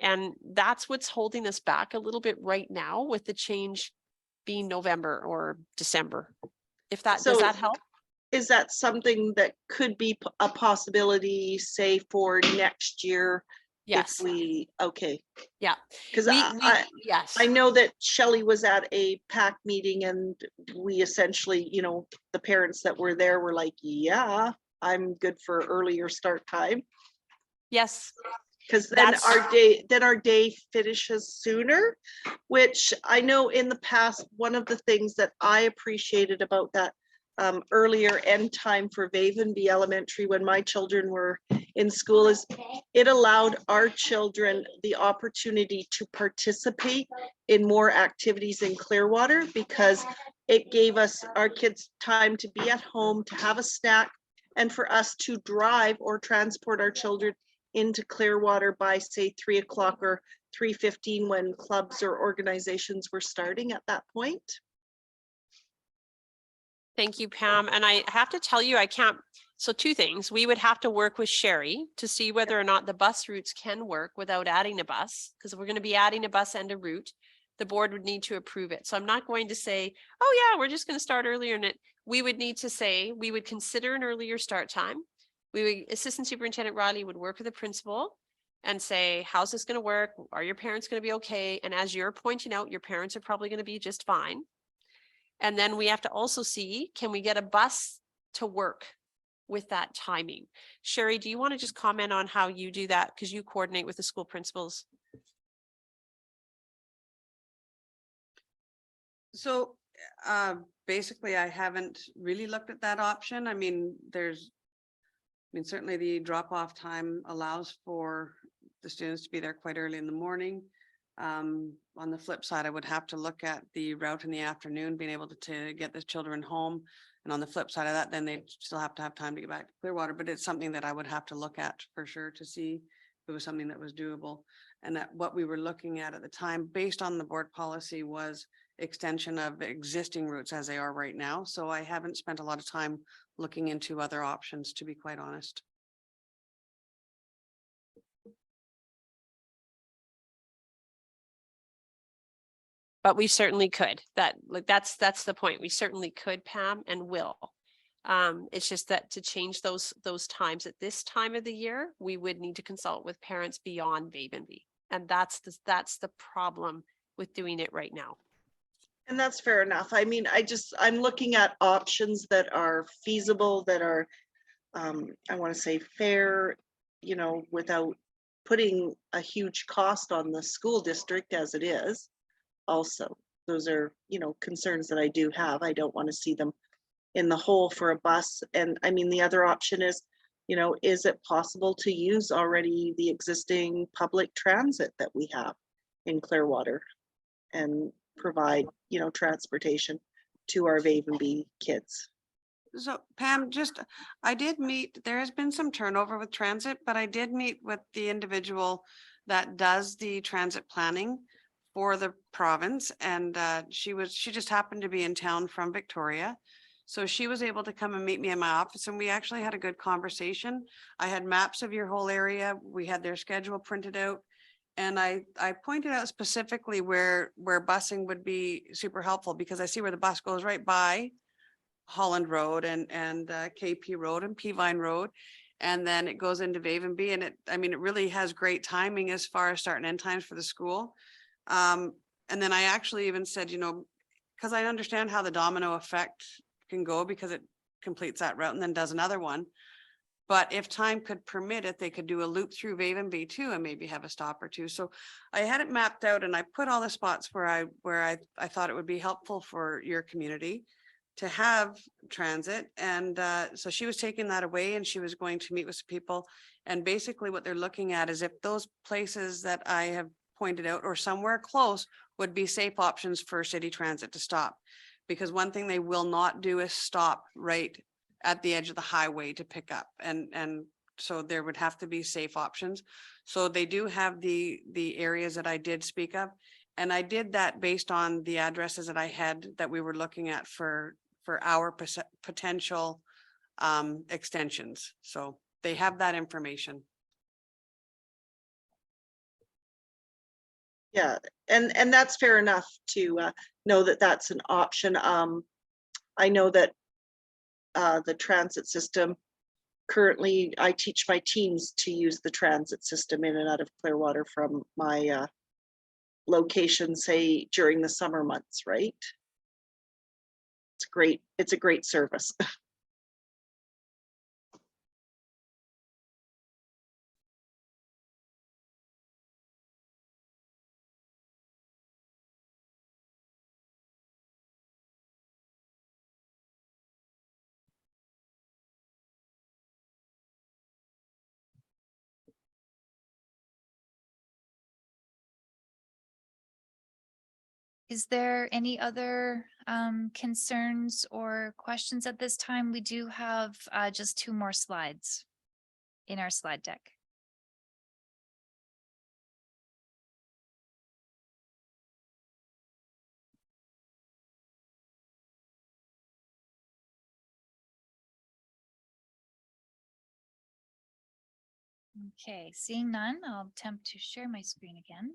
And that's what's holding us back a little bit right now, with the change being November or December. If that, does So that help? is that something that could be a possibility, say, for next year? Yes. If we, okay. Yeah. Because Yes. I know that Shelley was at a PAC meeting, and we essentially, the parents that were there were like, yeah, I'm good for earlier start time. Yes. Because then our day finishes sooner, which I know in the past, one of the things that I appreciated about that earlier end time for Vavenby Elementary when my children were in school is it allowed our children the opportunity to participate in more activities in Clearwater, because it gave our kids time to be at home, to have a snack, and for us to drive or transport our children into Clearwater by, say, 3 o'clock or 3:15 when clubs or organizations were starting at that point. Thank you, Pam. And I have to tell you, I can't. So 2 things. We would have to work with Sherry to see whether or not the bus routes can work without adding a bus, because if we're going to be adding a bus and a route, the board would need to approve it. So I'm not going to say, oh yeah, we're just going to start earlier in it. We would need to say, we would consider an earlier start time. Assistant Superintendent Riley would work with the principal and say, how's this going to work? Are your parents going to be okay? And as you're pointing out, your parents are probably going to be just fine. And then we have to also see, can we get a bus to work with that timing? Sherry, do you want to just comment on how you do that? Because you coordinate with the school principals. So basically, I haven't really looked at that option. I mean, certainly the drop-off time allows for the students to be there quite early in the morning. On the flip side, I would have to look at the route in the afternoon, being able to get the children home. And on the flip side of that, then they'd still have to have time to get back to Clearwater. But it's something that I would have to look at for sure to see if it was something that was doable. And that what we were looking at the time, based on the board policy, was extension of existing routes as they are right now. So I haven't spent a lot of time looking into other options, to be quite honest. But we certainly could. That's the point. We certainly could, Pam, and will. It's just that to change those times at this time of the year, we would need to consult with parents beyond Vavenby. And that's the problem with doing it right now. And that's fair enough. I mean, I'm looking at options that are feasible, that are, I want to say fair, without putting a huge cost on the school district as it is. Also, those are, concerns that I do have. I don't want to see them in the hole for a bus. And I mean, the other option is, is it possible to use already the existing public transit that we have in Clearwater and provide, transportation to our Vavenby kids. So Pam, I did meet, there has been some turnover with transit, but I did meet with the individual that does the transit planning for the province. And she just happened to be in town from Victoria. So she was able to come and meet me in my office and we actually had a good conversation. I had maps of your whole area. We had their schedule printed out. And I pointed out specifically where busing would be super helpful because I see where the bus goes right by Holland Road and KP Road and Peavine Road. And then it goes into Vavenby and it really has great timing as far as start and end times for the school. And then I actually even said, because I understand how the domino effect can go because it completes that route and then does another one. But if time could permit it, they could do a loop through Vavenby too and maybe have a stop or two. So I had it mapped out and I put all the spots where I thought it would be helpful for your community to have transit. And so she was taking that away and she was going to meet with some people. And basically what they're looking at is if those places that I have pointed out or somewhere close would be safe options for city transit to stop. Because one thing they will not do is stop right at the edge of the highway to pick up. And so there would have to be safe options. So they do have the areas that I did speak of. And I did that based on the addresses that I had that we were looking at for our potential extensions. So they have that information. Yeah, and that's fair enough to know that that's an option. I know that the transit system, currently I teach my teens to use the transit system in and out of Clearwater from my location, say during the summer months, right? It's great. It's a great service. Is there any other concerns or questions at this time? We do have just 2 more slides in our slide deck. Okay, seeing none, I'll attempt to share my screen again.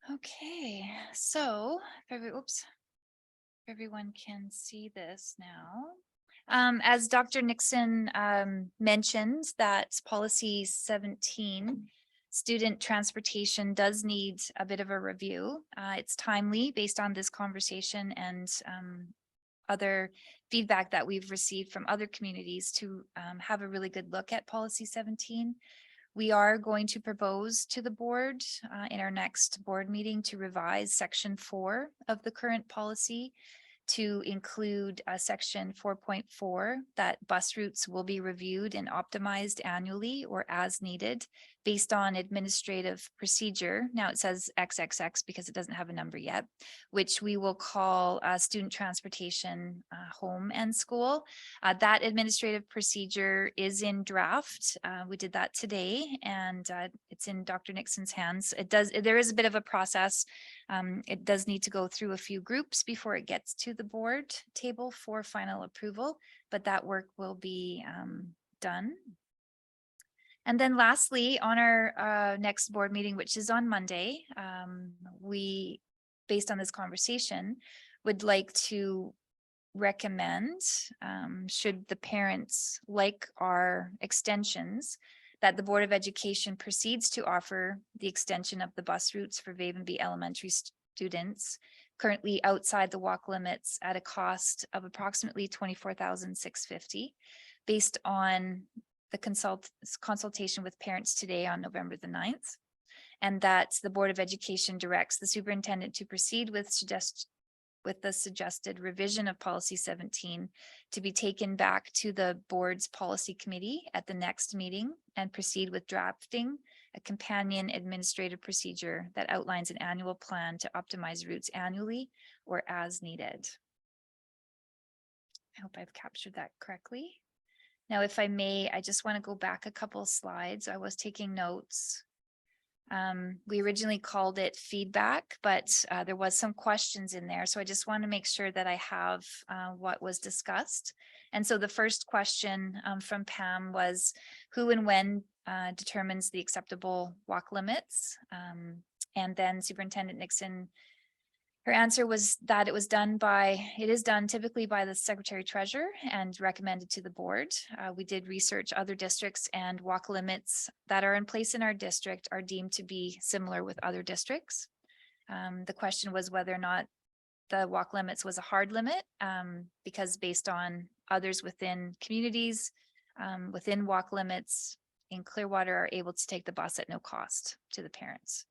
Okay, so if everyone can see this now. As Dr. Nixon mentioned, that policy 17, student transportation, does need a bit of a review. It's timely based on this conversation and other feedback that we've received from other communities to have a really good look at policy 17. We are going to propose to the board in our next board meeting to revise section 4 of the current policy to include section 4.4 that bus routes will be reviewed and optimized annually or as needed based on administrative procedure. Now it says XXX because it doesn't have a number yet, which we will call student transportation home and school. That administrative procedure is in draft. We did that today and it's in Dr. Nixon's hands. There is a bit of a process. It does need to go through a few groups before it gets to the board table for final approval, but that work will be done. And then lastly, on our next board meeting, which is on Monday, we, based on this conversation, would like to recommend, should the parents like our extensions, that the Board of Education proceeds to offer the extension of the bus routes for Vavenby elementary students currently outside the walk limits at a cost of approximately $24,650 based on the consultation with parents today on November the 9th. And that the Board of Education directs the superintendent to proceed with the suggested revision of policy 17 to be taken back to the board's policy committee at the next meeting and proceed with drafting a companion administrative procedure that outlines an annual plan to optimize routes annually or as needed. I hope I've captured that correctly. Now, if I may, I just want to go back a couple of slides. I was taking notes. We originally called it feedback, but there was some questions in there. So I just want to make sure that I have what was discussed. And so the first question from Pam was, who and when determines the acceptable walk limits? And then Superintendent Nixon, her answer was that it is done typically by the Secretary Treasurer and recommended to the board. We did research other districts, and walk limits that are in place in our district are deemed to be similar with other districts. The question was whether or not the walk limits was a hard limit, because based on others within communities, within walk limits in Clearwater are able to take the bus at no cost to the parents.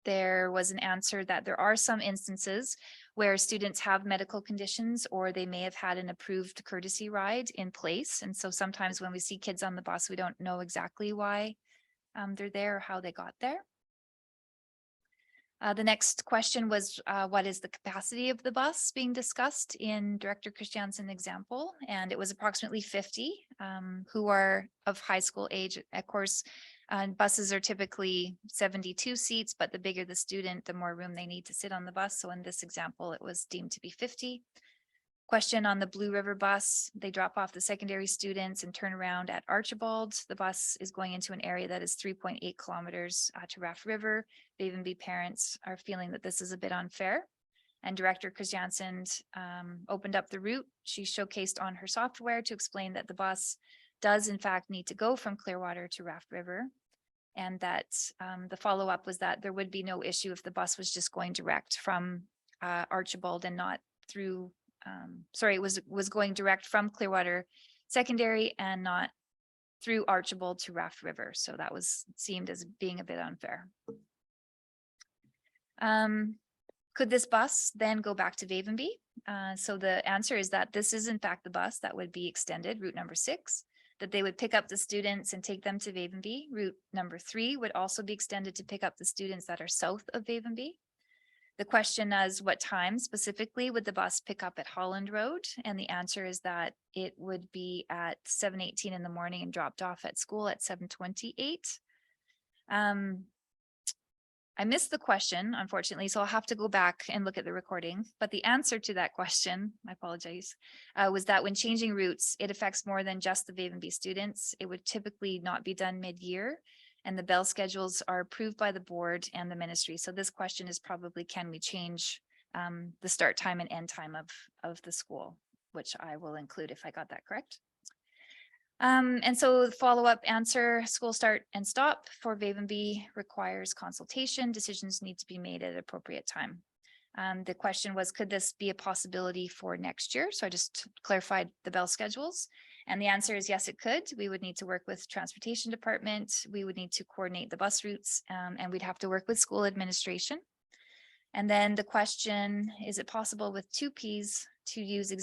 There was an answer that there are some instances where students have medical conditions, or they may have had an approved courtesy ride in place. And so sometimes when we see kids on the bus, we don't know exactly why they're there or how they got there. The next question was, what is the capacity of the bus being discussed in Director Christiansen's example? And it was approximately 50 who are of high school age. Of course, buses are typically 72 seats, but the bigger the student, the more room they need to sit on the bus. So in this example, it was deemed to be 50. Question on the Blue River bus, they drop off the secondary students and turn around at Archibald. The bus is going into an area that is 3.8 kilometers to Raft River. Vavenby parents are feeling that this is a bit unfair. And Director Christiansen opened up the route. She showcased on her software to explain that the bus does in fact need to go from Clearwater to Raft River. And that the follow-up was that there would be no issue if the bus was just going direct from Archibald and not through, it was going direct from Clearwater Secondary and not through Archibald to Raft River. So that was seemed as being a bit unfair. Could this bus then go back to Vavenby? So the answer is that this is in fact the bus that would be extended, route number 6, that they would pick up the students and take them to Vavenby. Route number 3 would also be extended to pick up the students that are south of Vavenby. The question is, what time specifically would the bus pick up at Holland Road? And the answer is that it would be at 7:18 in the morning and dropped off at school at 7:28. I missed the question, unfortunately, so I'll have to go back and look at the recording. But the answer to that question, I apologize, was that when changing routes, it affects more than just the Vavenby students. It would typically not be done mid-year, and the bell schedules are approved by the board and the ministry. So this question is probably, can we change the start time and end time of the school, which I will include if I got that correct. And so the follow-up answer, school start and stop for Vavenby requires consultation. Decisions need to be made at an appropriate time. The question was, could this be a possibility for next year? So I just clarified the bell schedules. And the answer is yes, it could. We would need to work with transportation department. We would need to coordinate the bus routes, and we'd have to work with school administration. And then the question, is it possible with 2 Ps to use the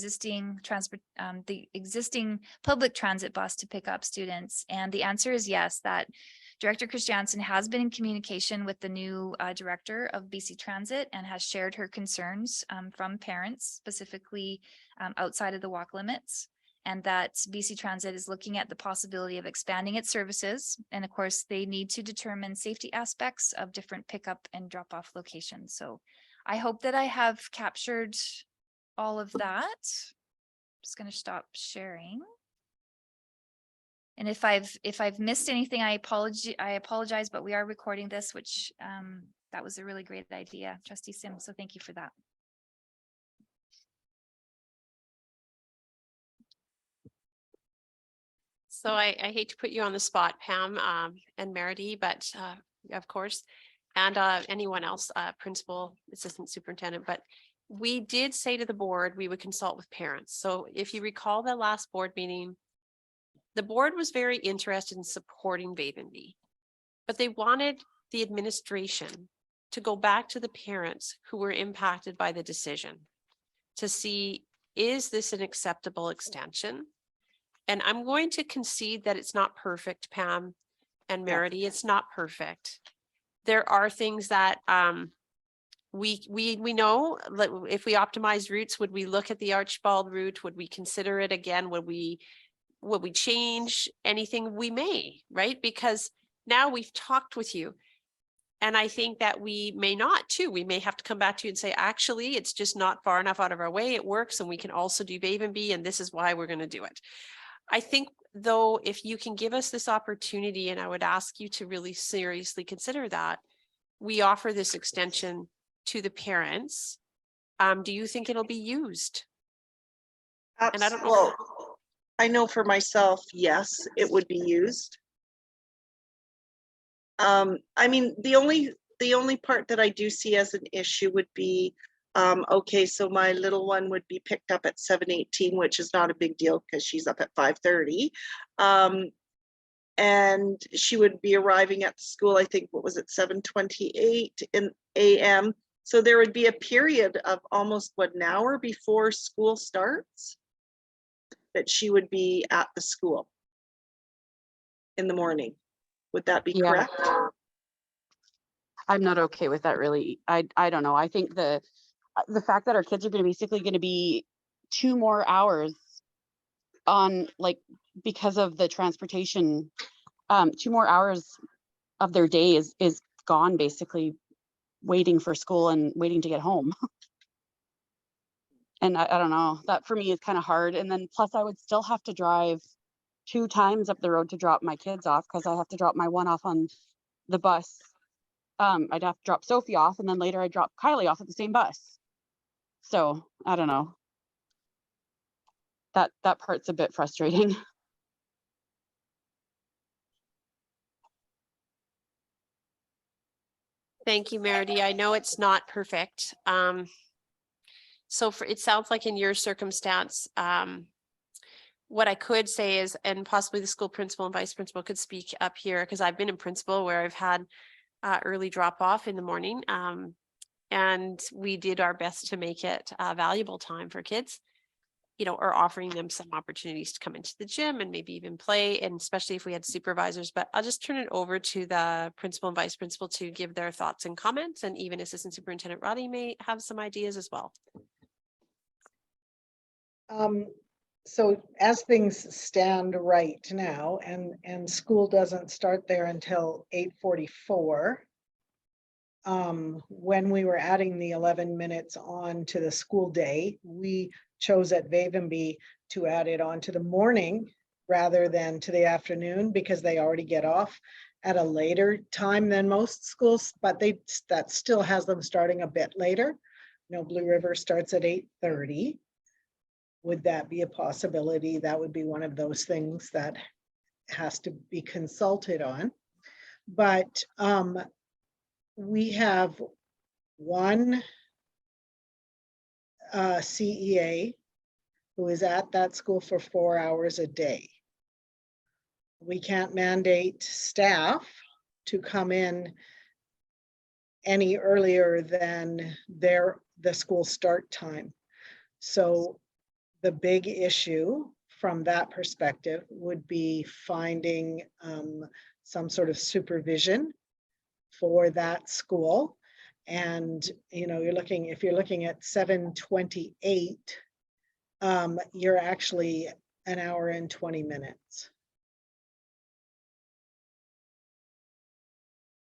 existing public transit bus to pick up students? And the answer is yes, that Director Christiansen has been in communication with the new director of BC Transit and has shared her concerns from parents, specifically outside of the walk limits, and that BC Transit is looking at the possibility of expanding its services. And of course, they need to determine safety aspects of different pickup and drop off locations. So I hope that I have captured all of that. I'm just going to stop sharing. And if I've missed anything, I apologize, but we are recording this, which that was a really great idea, Trustee Sim. So thank you for that. So I hate to put you on the spot, Pam and Meredy, but of course, and anyone else, principal, assistant superintendent, but we did say to the board, we would consult with parents. So if you recall the last board meeting, the board was very interested in supporting Vavenby, but they wanted the administration to go back to the parents who were impacted by the decision to see, is this an acceptable extension? And I'm going to concede that it's not perfect, Pam and Yeah. Meredy, it's not perfect. There are things that we know, like, if we optimize routes, would we look at the Archibald route? Would we consider it again? Would we change anything? We may, right? Because now we've talked with you. And I think that we may not too. We may have to come back to you and say, actually, it's just not far enough out of our way. It works. And we can also do Vavenby, and this is why we're going to do it. I think, though, if you can give us this opportunity, and I would ask you to really seriously consider that, we offer this extension to the parents. Do you think it'll be used? And I don't know. Well, I know for myself, yes, it would be used. I mean, the only part that I do see as an issue would be, okay, so my little one would be picked up at 7:18, which is not a big deal because she's up at 5:30. And she would be arriving at the school, I think, what was it, 7:28 in AM. So there would be a period of almost an hour before school starts that she would be at the school in the morning. Would that be Yeah. correct? I'm not okay with that, really. I don't know. I think the fact that our kids are going to basically going to be 2 more hours on, like, because of the transportation, 2 more hours of their day is gone, basically waiting for school and waiting to get home. And I don't know, that for me is kind of hard. And then plus I would still have to drive 2 times up the road to drop my kids off, because I have to drop my one off on the bus. I'd have to drop Sophie off, and then later I drop Kylie off at the same bus. So I don't know. That part's a bit frustrating. Thank you, Meredy. I know it's not perfect. So it sounds like in your circumstance, what I could say is, and possibly the school principal and vice principal could speak up here, because I've been in principal where I've had early drop off in the morning. And we did our best to make it a valuable time for kids, you know, or offering them some opportunities to come into the gym and maybe even play, and especially if we had supervisors. But I'll just turn it over to the principal and vice principal to give their thoughts and comments, and even Assistant Superintendent Roddy may have some ideas as well. So as things stand right now, and school doesn't start there until 8:44. When we were adding the 11 minutes on to the school day, we chose at Vavenby to add it on to the morning rather than to the afternoon, because they already get off at a later time than most schools, but that still has them starting a bit later. You know, Blue River starts at 8:30. Would that be a possibility? That would be one of those things that has to be consulted on. But we have one CEA who is at that school for 4 hours a day. We can't mandate staff to come in any earlier than the school start time. So the big issue from that perspective would be finding some sort of supervision for that school. And, you know, if you're looking at 7:28, you're actually an hour and 20 minutes.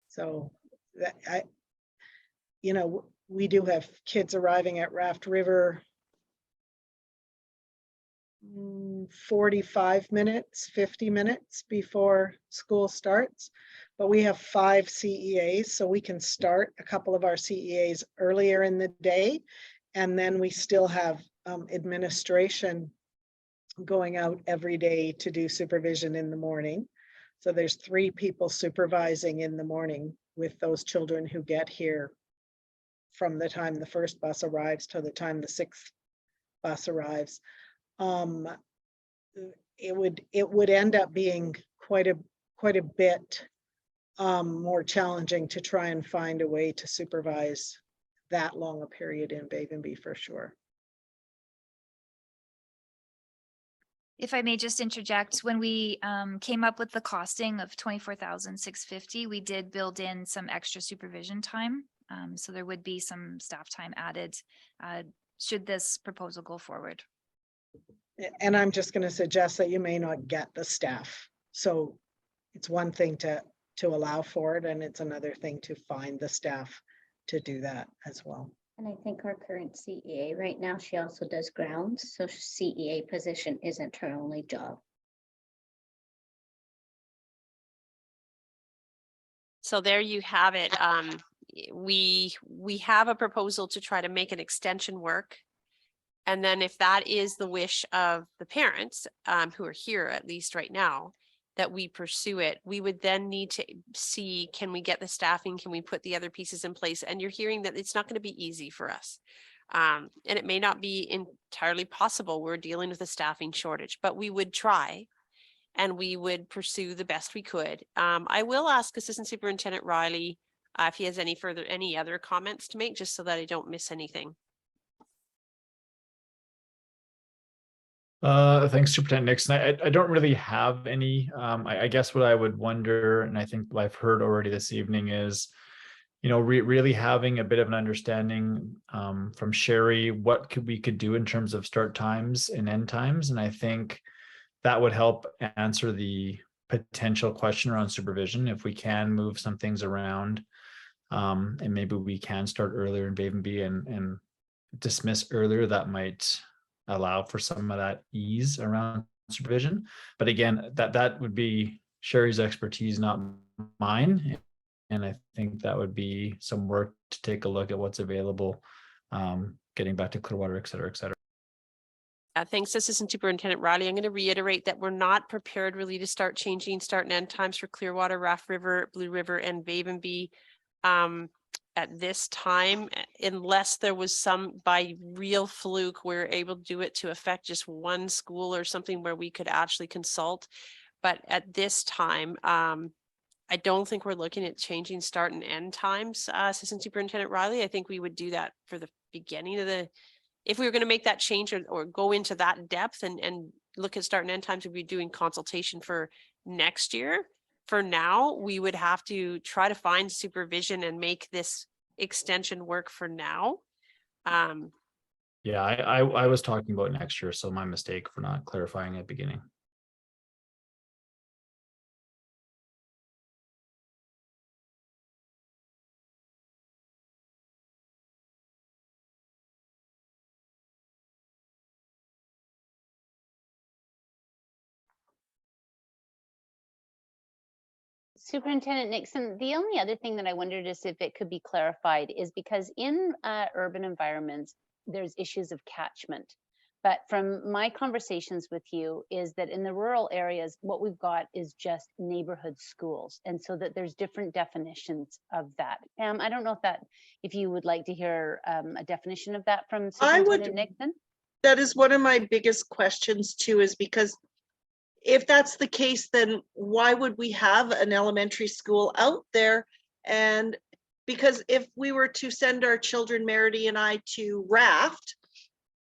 So that we do have kids arriving at Raft River 45 minutes, 50 minutes before school starts. But we have 5 CEAs, so we can start a couple of our CEAs earlier in the day. And then we still have administration going out every day to do supervision in the morning. So there's 3 people supervising in the morning with those children who get here from the time the first bus arrives to the time the 6th bus arrives. It would end up being quite a bit more challenging to try and find a way to supervise that long a period in Vavenby, for sure. If I may just interject, when we came up with the costing of 24,650, we did build in some extra supervision time. So there would be some staff time added should this proposal go forward. And I'm just going to suggest that you may not get the staff. So it's one thing to allow for it, and it's another thing to find the staff to do that as well. And I think our current CEA right now, she also does grounds, so CEA position isn't her only job. So there you have it. We have a proposal to try to make an extension work. And then if that is the wish of the parents who are here, at least right now, that we pursue it, we would then need to see, can we get the staffing? Can we put the other pieces in place? And you're hearing that it's not going to be easy for us. And it may not be entirely possible. We're dealing with a staffing shortage, but we would try and we would pursue the best we could. I will ask Assistant Superintendent Riley if he has any other comments to make, just so that I don't miss anything. Thanks, Superintendent Nixon. I don't really have any. I guess what I would wonder, and I think what I've heard already this evening is, really having a bit of an understanding from Sherry, what we could do in terms of start times and end times. And I think that would help answer the potential question around supervision. If we can move some things around, and maybe we can start earlier in Vavenby and dismiss earlier, that might allow for some of that ease around supervision. But again, that would be Sherry's expertise, not mine. And I think that would be some work to take a look at what's available, getting back to Clearwater, et cetera, et cetera. Thanks, Assistant Superintendent Riley. I'm going to reiterate that we're not prepared really to start changing start and end times for Clearwater, Raft River, Blue River, and Vavenby at this time, unless there was some by real fluke, we're able to do it to affect just one school or something where we could actually consult. But at this time, I don't think we're looking at changing start and end times, Assistant Superintendent Riley. I think we would do that for the beginning of if we were going to make that change or go into that depth and look at start and end times, we'd be doing consultation for next year. For now, we would have to try to find supervision and make this extension work for now. Yeah, I was talking about next year, so my mistake for not clarifying at the beginning. Superintendent Nixon, the only other thing that I wondered is if it could be clarified is because in urban environments, there's issues of catchment. But from my conversations with you is that in the rural areas, what we've got is just neighborhood schools. And so that there's different definitions of that. Pam, I don't know if you would like to hear a definition of that from Superintendent Nixon. That is one of my biggest questions too, is because if that's the case, then why would we have an elementary school out there? And because if we were to send our children, Meredy and I, to Raft,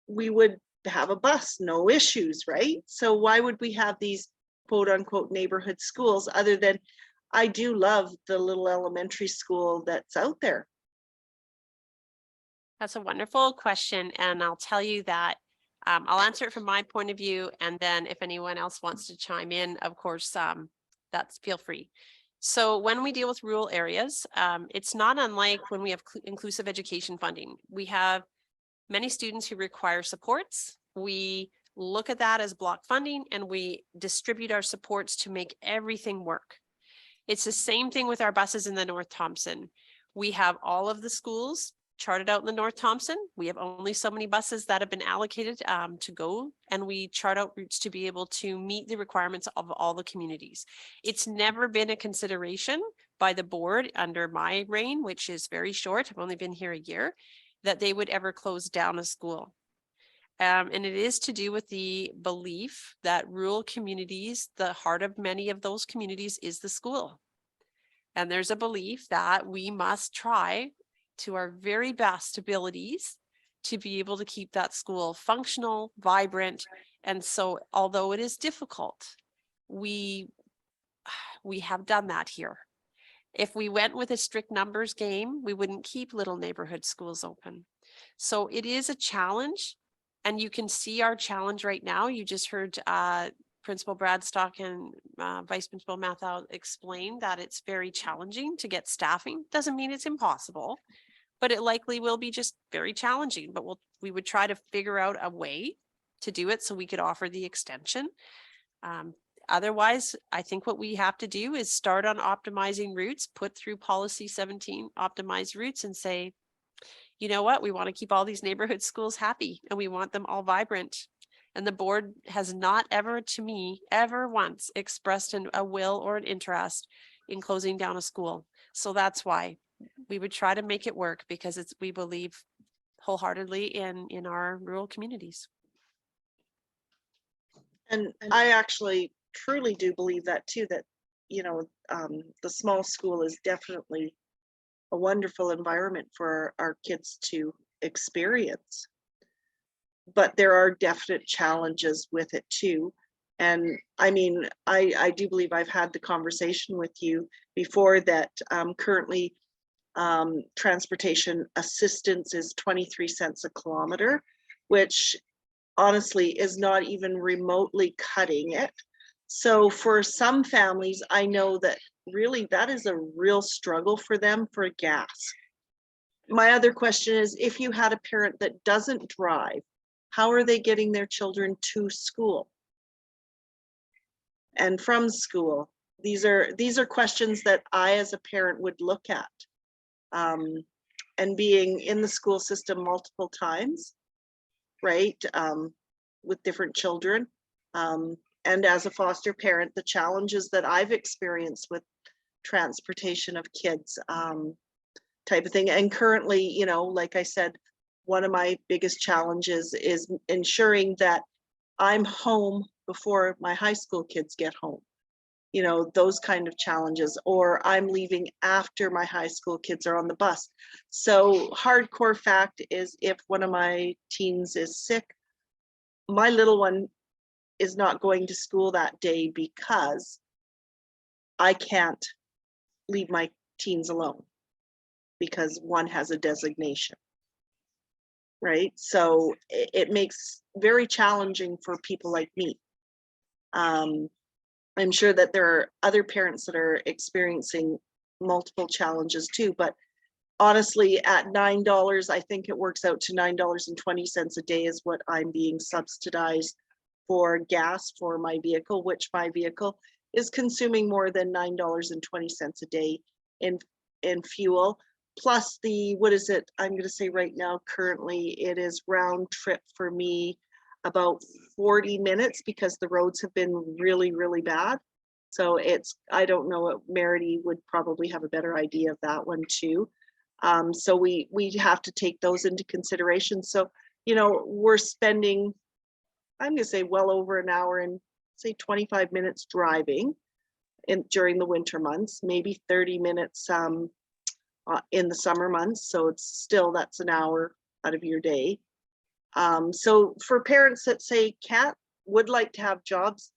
we would have a bus, no issues, right? So why would we have these quote unquote neighborhood schools, other than I do love the little elementary school that's out there? That's a wonderful question. And I'll tell you that I'll answer it from my point of view. And then if anyone else wants to chime in, of course, that's feel free. So when we deal with rural areas, it's not unlike when we have inclusive education funding. We have many students who require supports. We look at that as block funding and we distribute our supports to make everything work. It's the same thing with our buses in the North Thompson. We have all of the schools charted out in the North Thompson. We have only so many buses that have been allocated to go, and we chart out routes to be able to meet the requirements of all the communities. It's never been a consideration by the board under my reign, which is very short. I've only been here a year, that they would ever close down a school. And it is to do with the belief that rural communities, the heart of many of those communities is the school. And there's a belief that we must try to our very best abilities to be able to keep that school functional, vibrant, And so although it is difficult, we have done that here. If we went with a strict numbers game, we wouldn't keep little neighborhood schools open. So it is a challenge, and you can see our challenge right now. You just heard Principal Bradstock and Vice Principal Mathau explain that it's very challenging to get staffing. Doesn't mean it's impossible, but it likely will be just very challenging. But we would try to figure out a way to do it so we could offer the extension. Otherwise, I think what we have to do is start on optimizing routes, put through policy 17, optimize routes, and say, you know what, we want to keep all these neighborhood schools happy and we want them all vibrant. And the board has not ever, to me, ever once expressed a will or an interest in closing down a school. So that's why we would try to make it work, because we believe wholeheartedly in our rural communities. And I actually truly do believe that too, that, you know, the small school is definitely a wonderful environment for our kids to experience. But there are definite challenges with it too. And I mean, I do believe I've had the conversation with you before that currently transportation assistance is 23 cents a kilometer, which honestly is not even remotely cutting it. So for some families, I know that really that is a real struggle for them for gas. My other question is, if you had a parent that doesn't drive, how are they getting their children to school and from school? These are questions that I as a parent would look at. And being in the school system multiple times, right, with different children, and as a foster parent, the challenges that I've experienced with transportation of kids, type of thing. And currently, you know, like I said, one of my biggest challenges is ensuring that I'm home before my high school kids get home. You know, those kind of challenges, or I'm leaving after my high school kids are on the bus. So hardcore fact is, if one of my teens is sick, my little one is not going to school that day because I can't leave my teens alone because one has a designation. Right? So it makes very challenging for people like me. I'm sure that there are other parents that are experiencing multiple challenges too, but honestly, at $9, I think it works out to $9.20 a day is what I'm being subsidized for gas for my vehicle, which my vehicle is consuming more than $9.20 a day in fuel. Plus the, what is it? I'm going to say right now, currently it is round trip for me about 40 minutes because the roads have been really, really bad. So it's, I don't know, Merity would probably have a better idea of that one too. So we have to take those into consideration. So, you know, we're spending, I'm going to say well over an hour and say 25 minutes driving during the winter months, maybe 30 minutes in the summer months. So it's still, that's an hour out of your day. So for parents that say would like to have jobs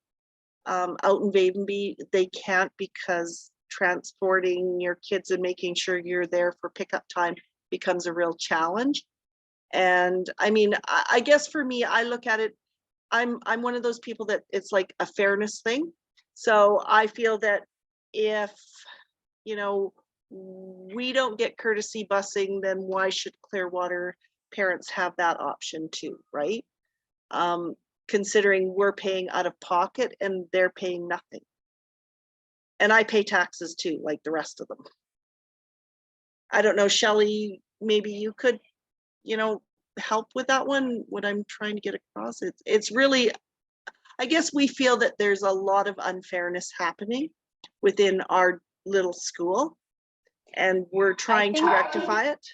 out in Vavenby, they can't, because transporting your kids and making sure you're there for pickup time becomes a real challenge. And I mean, I guess for me, I look at it, I'm one of those people that it's like a fairness thing. So I feel that if, you know, we don't get courtesy busing, then why should Clearwater parents have that option too, right? Considering we're paying out of pocket and they're paying nothing. And I pay taxes too, like the rest of them. I don't know, Shelley, maybe you could, you know, help with that one, what I'm trying to get across. It's really, I guess we feel that there's a lot of unfairness happening within our little school, and we're trying to rectify it.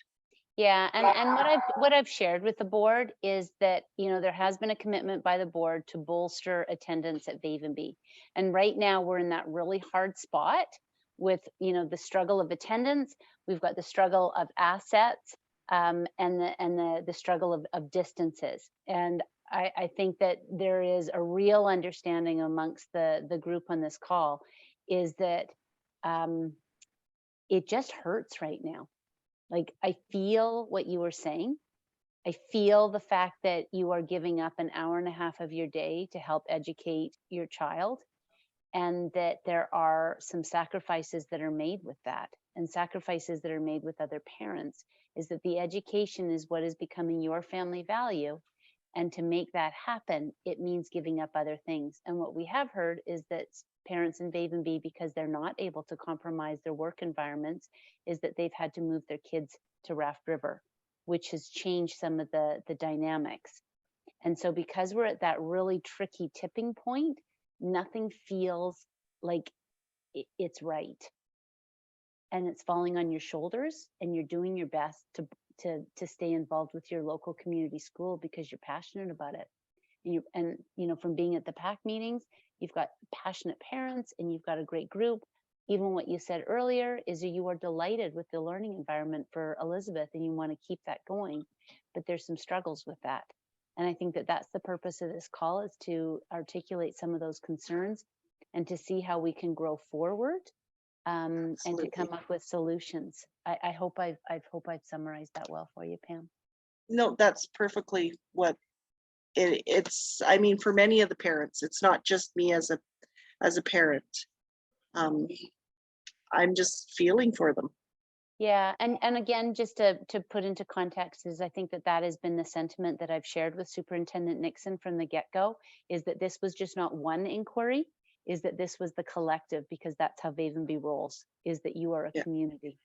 Yeah, and what I've shared with the board is that, you know, there has been a commitment by the board to bolster attendance at Vavenby. And right now we're in that really hard spot with, you know, the struggle of attendance. We've got the struggle of assets, and the struggle of distances. And I think that there is a real understanding amongst the group on this call is that it just hurts right now. Like, I feel what you were saying. I feel the fact that you are giving up an hour and a half of your day to help educate your child, and that there are some sacrifices that are made with that, and sacrifices that are made with other parents, is that the education is what is becoming your family value. And to make that happen, it means giving up other things. And what we have heard is that parents in Vavenby, because they're not able to compromise their work environments, is that they've had to move their kids to Raft River, which has changed some of the dynamics. And so because we're at that really tricky tipping point, nothing feels like it's right. And it's falling on your shoulders, and you're doing your best to stay involved with your local community school because you're passionate about it. And you know, from being at the PAC meetings, you've got passionate parents and you've got a great group. Even what you said earlier is that you are delighted with the learning environment for Elizabeth and you want to keep that going, but there's some struggles with that. And I think that that's the purpose of this call, is to articulate some of those concerns and to see how we can grow forward, and to come up with solutions. I hope I've summarized that well for you, Pam. No, that's perfectly what it's, I mean, for many of the parents, it's not just me as a parent. I'm just feeling for them. Yeah, and again, just to put into context, is I think that has been the sentiment that I've shared with Superintendent Nixon from the get-go, is that this was just not one inquiry, is that this was the collective, because that's how Vavenby rolls, is that you are a community.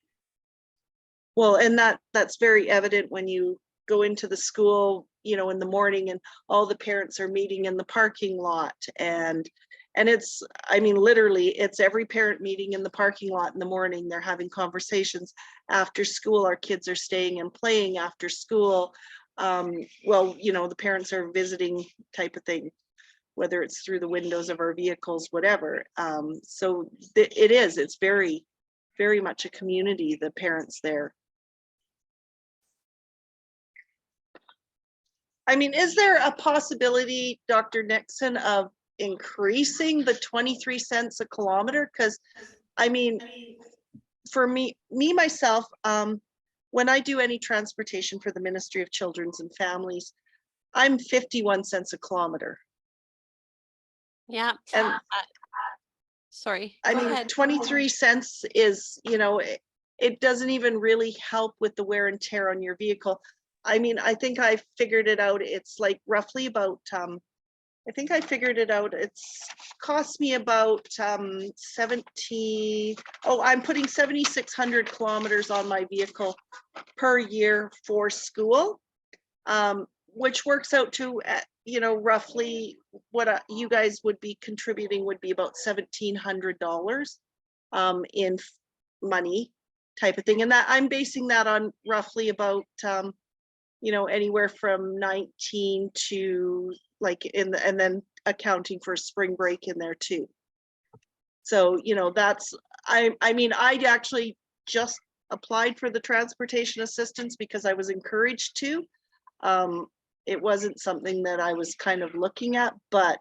Well, and that's very evident when you go into the school, you know, in the morning and all the parents are meeting in the parking lot, and it's, I mean, literally, it's every parent meeting in the parking lot in the morning. They're having conversations. After school, our kids are staying and playing after school. Well, you know, the parents are visiting, type of thing, whether it's through the windows of our vehicles, whatever. So it's very, very much a community, the parents there. I mean, is there a possibility, Dr. Nixon, of increasing the 23 cents a kilometer? Because I mean, for me myself, when I do any transportation for the Ministry of Children's and Families, I'm 51 cents a kilometer. Yeah. And sorry. I mean, 23 cents is, you know, it doesn't even really help with the wear and tear on your vehicle. I mean, I think I figured it out. It's like roughly about, I think I figured it out. It's cost me about 70. Oh, I'm putting 7,600 kilometers on my vehicle per year for school, which works out to, you know, roughly what you guys would be contributing would be about $1,700 in money, type of thing. And that I'm basing that on roughly about, you know, anywhere from 19 to like and then accounting for spring break in there too. So, you know, that's, I mean, I'd actually just applied for the transportation assistance because I was encouraged to. It wasn't something that I was kind of looking at, but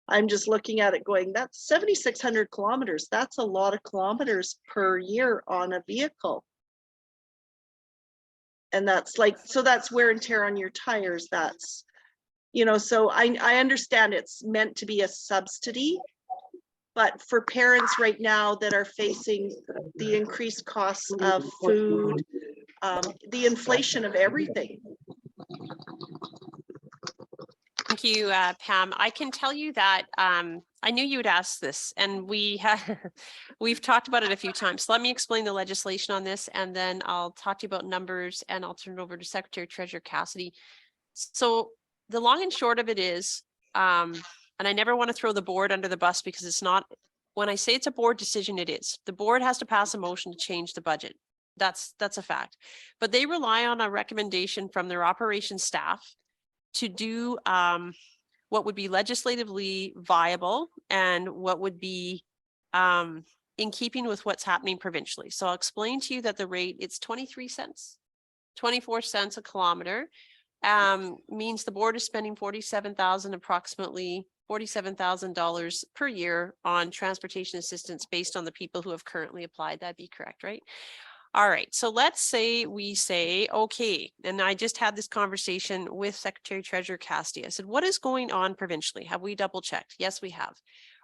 I'm just looking at it going, that's 7,600 kilometers. That's a lot of kilometers per year on a vehicle. And that's like, so that's wear and tear on your tires. That's, you know, so I understand it's meant to be a subsidy, but for parents right now that are facing the increased costs of food, the inflation of everything. Thank you, Pam. I can tell you that I knew you would ask this, and we've talked about it a few times. So let me explain the legislation on this, and then I'll talk to you about numbers, and I'll turn it over to Secretary Treasurer Cassidy. So the long and short of it is, and I never want to throw the board under the bus because it's not, when I say it's a board decision, it is. The board has to pass a motion to change the budget. That's a fact. But they rely on a recommendation from their operations staff to do what would be legislatively viable and what would be in keeping with what's happening provincially. So I'll explain to you that the rate, it's 23 cents, 24 cents a kilometer. means the board is spending approximately $47,000 per year on transportation assistance based on the people who have currently applied. That'd be correct, right? All right, so let's say we say, okay, and I just had this conversation with Secretary Treasurer Cassidy. I said, what is going on provincially? Have we double checked? Yes, we have.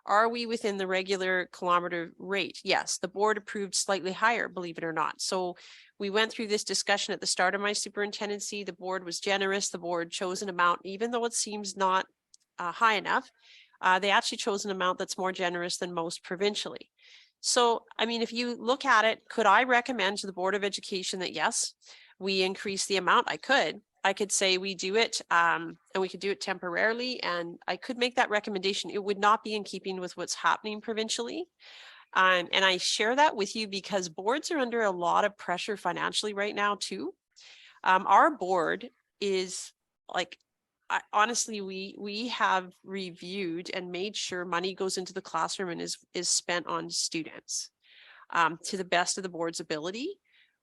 Are we within the regular kilometer rate? Yes, the board approved slightly higher, believe it or not. So we went through this discussion at the start of my superintendency. The board was generous. The board chose an amount, even though it seems not high enough. They actually chose an amount that's more generous than most provincially. So, I mean, if you look at it, could I recommend to the Board of Education that yes, we increase the amount? I could say we do it and we could do it temporarily, and I could make that recommendation. It would not be in keeping with what's happening provincially. And I share that with you because boards are under a lot of pressure financially right now too. Our board is like, honestly, we have reviewed and made sure money goes into the classroom and is spent on students to the best of the board's ability.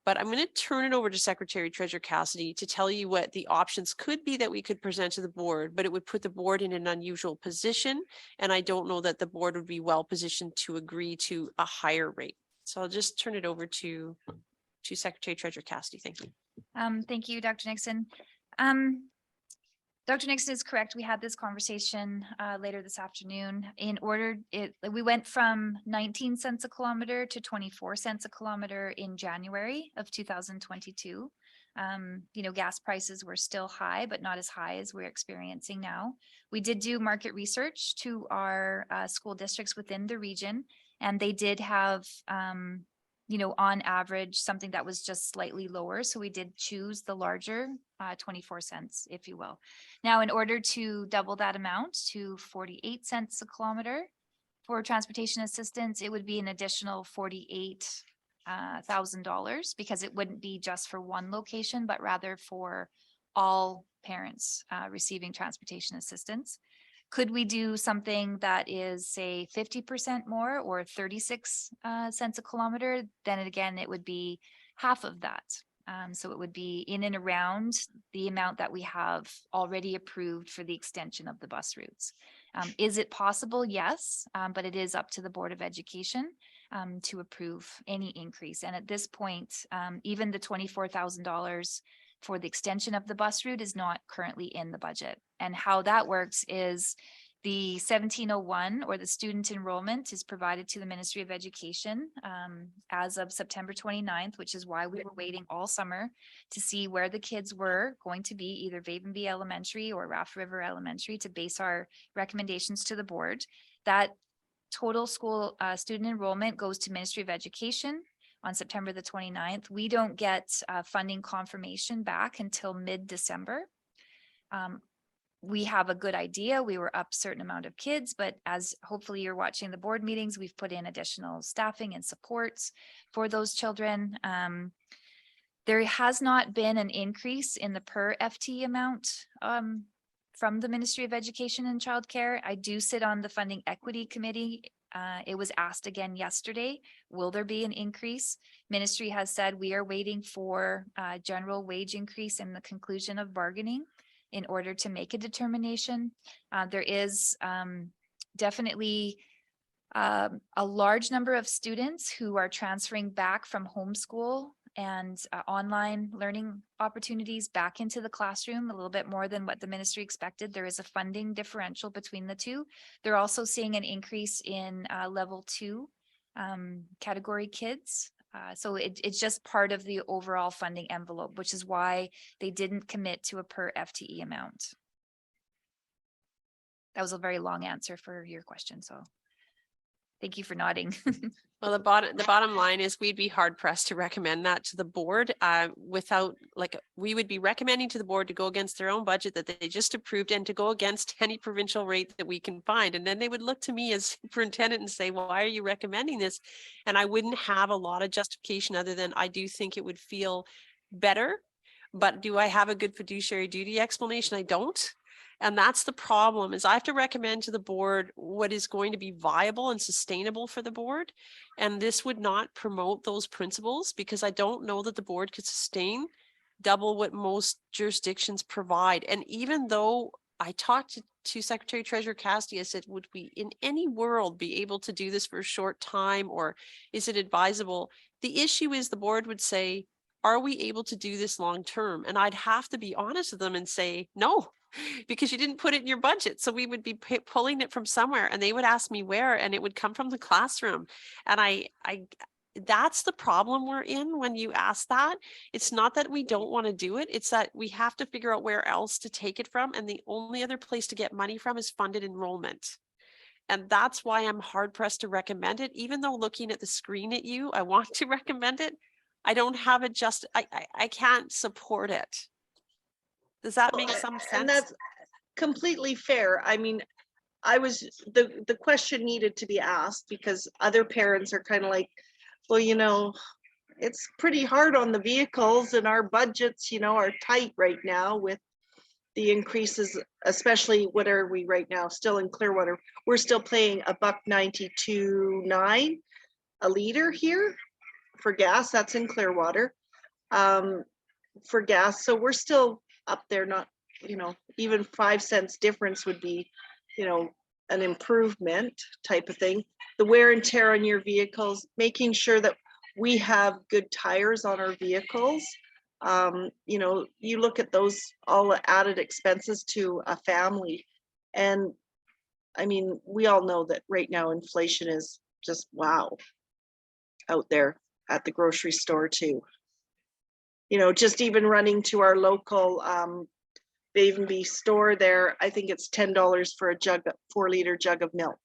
But I'm going to turn it over to Secretary Treasurer Cassidy to tell you what the options could be that we could present to the board, but it would put the board in an unusual position. And I don't know that the board would be well positioned to agree to a higher rate. So I'll just turn it over to Secretary Treasurer Cassidy. Thank you. Thank you, Dr. Nixon. Dr. Nixon is correct. We had this conversation later this afternoon. We went from 19 cents a kilometer to 24 cents a kilometer in January of 2022. Gas prices were still high, but not as high as we're experiencing now. We did do market research to our school districts within the region, and they did have on average, something that was just slightly lower. So we did choose the larger 24 cents, if you will. Now, in order to double that amount to 48 cents a kilometer for transportation assistance, it would be an additional $48,000 because it wouldn't be just for one location, but rather for all parents receiving transportation assistance. Could we do something that is, say, 50% more or 36 cents a kilometer? Then again, it would be half of that. So it would be in and around the amount that we have already approved for the extension of the bus routes. Is it possible? Yes, but it is up to the Board of Education to approve any increase. And at this point, even the $24,000 for the extension of the bus route is not currently in the budget. And how that works is the 1701 or the student enrollment is provided to the Ministry of Education as of September 29th, which is why we were waiting all summer to see where the kids were going to be, either Vavenby Elementary or Raft River Elementary, to base our recommendations to the board. That total school student enrollment goes to Ministry of Education on September the 29th. We don't get funding confirmation back until mid-December. We have a good idea. We were up a certain amount of kids, but as hopefully you're watching the board meetings, we've put in additional staffing and supports for those children. There has not been an increase in the per FTE amount from the Ministry of Education and Childcare. I do sit on the Funding Equity Committee. It was asked again yesterday, will there be an increase? Ministry has said we are waiting for general wage increase in the conclusion of bargaining in order to make a determination. There is definitely a large number of students who are transferring back from homeschool and online learning opportunities back into the classroom, a little bit more than what the ministry expected. There is a funding differential between the two. They're also seeing an increase in level 2 category kids. So it's just part of the overall funding envelope, which is why they didn't commit to a per FTE amount. That was a very long answer for your question, so thank you for nodding. Well, the bottom line is we'd be hard pressed to recommend that to the board we would be recommending to the board to go against their own budget that they just approved and to go against any provincial rate that we can find. And then they would look to me as superintendent and say, well, why are you recommending this? And I wouldn't have a lot of justification other than I do think it would feel better. But do I have a good fiduciary duty explanation? I don't. And that's the problem, is I have to recommend to the board what is going to be viable and sustainable for the board. And this would not promote those principles because I don't know that the board could sustain double what most jurisdictions provide. And even though I talked to Secretary Treasurer Cassidy, I said, would we in any world be able to do this for a short time, or is it advisable? The issue is the board would say, are we able to do this long term? And I'd have to be honest with them and say, no, because you didn't put it in your budget. So we would be pulling it from somewhere, and they would ask me where, and it would come from the classroom. And that's the problem we're in when you ask that. It's not that we don't want to do it. It's that we have to figure out where else to take it from. And the only other place to get money from is funded enrollment. And that's why I'm hard pressed to recommend it. Even though looking at the screen at you, I want to recommend it. I don't have it just, I can't support it. Does that make some sense? And that's completely fair. I mean, the question needed to be asked because other parents are kind of like, well, you know, it's pretty hard on the vehicles and our budgets, you know, are tight right now with the increases, especially what are we right now? Still in Clearwater, we're still paying $1.92.9 a liter here for gas. That's in Clearwater for gas. So we're still up there, not, you know, even 5 cents difference would be, you know, an improvement type of thing. The wear and tear on your vehicles, making sure that we have good tires on our vehicles. You know, you look at those all the added expenses to a family. And I mean, we all know that right now inflation is just wow out there at the grocery store too. You know, just even running to our local Vavenby store there, I think it's $10 for a 4-liter jug of milk.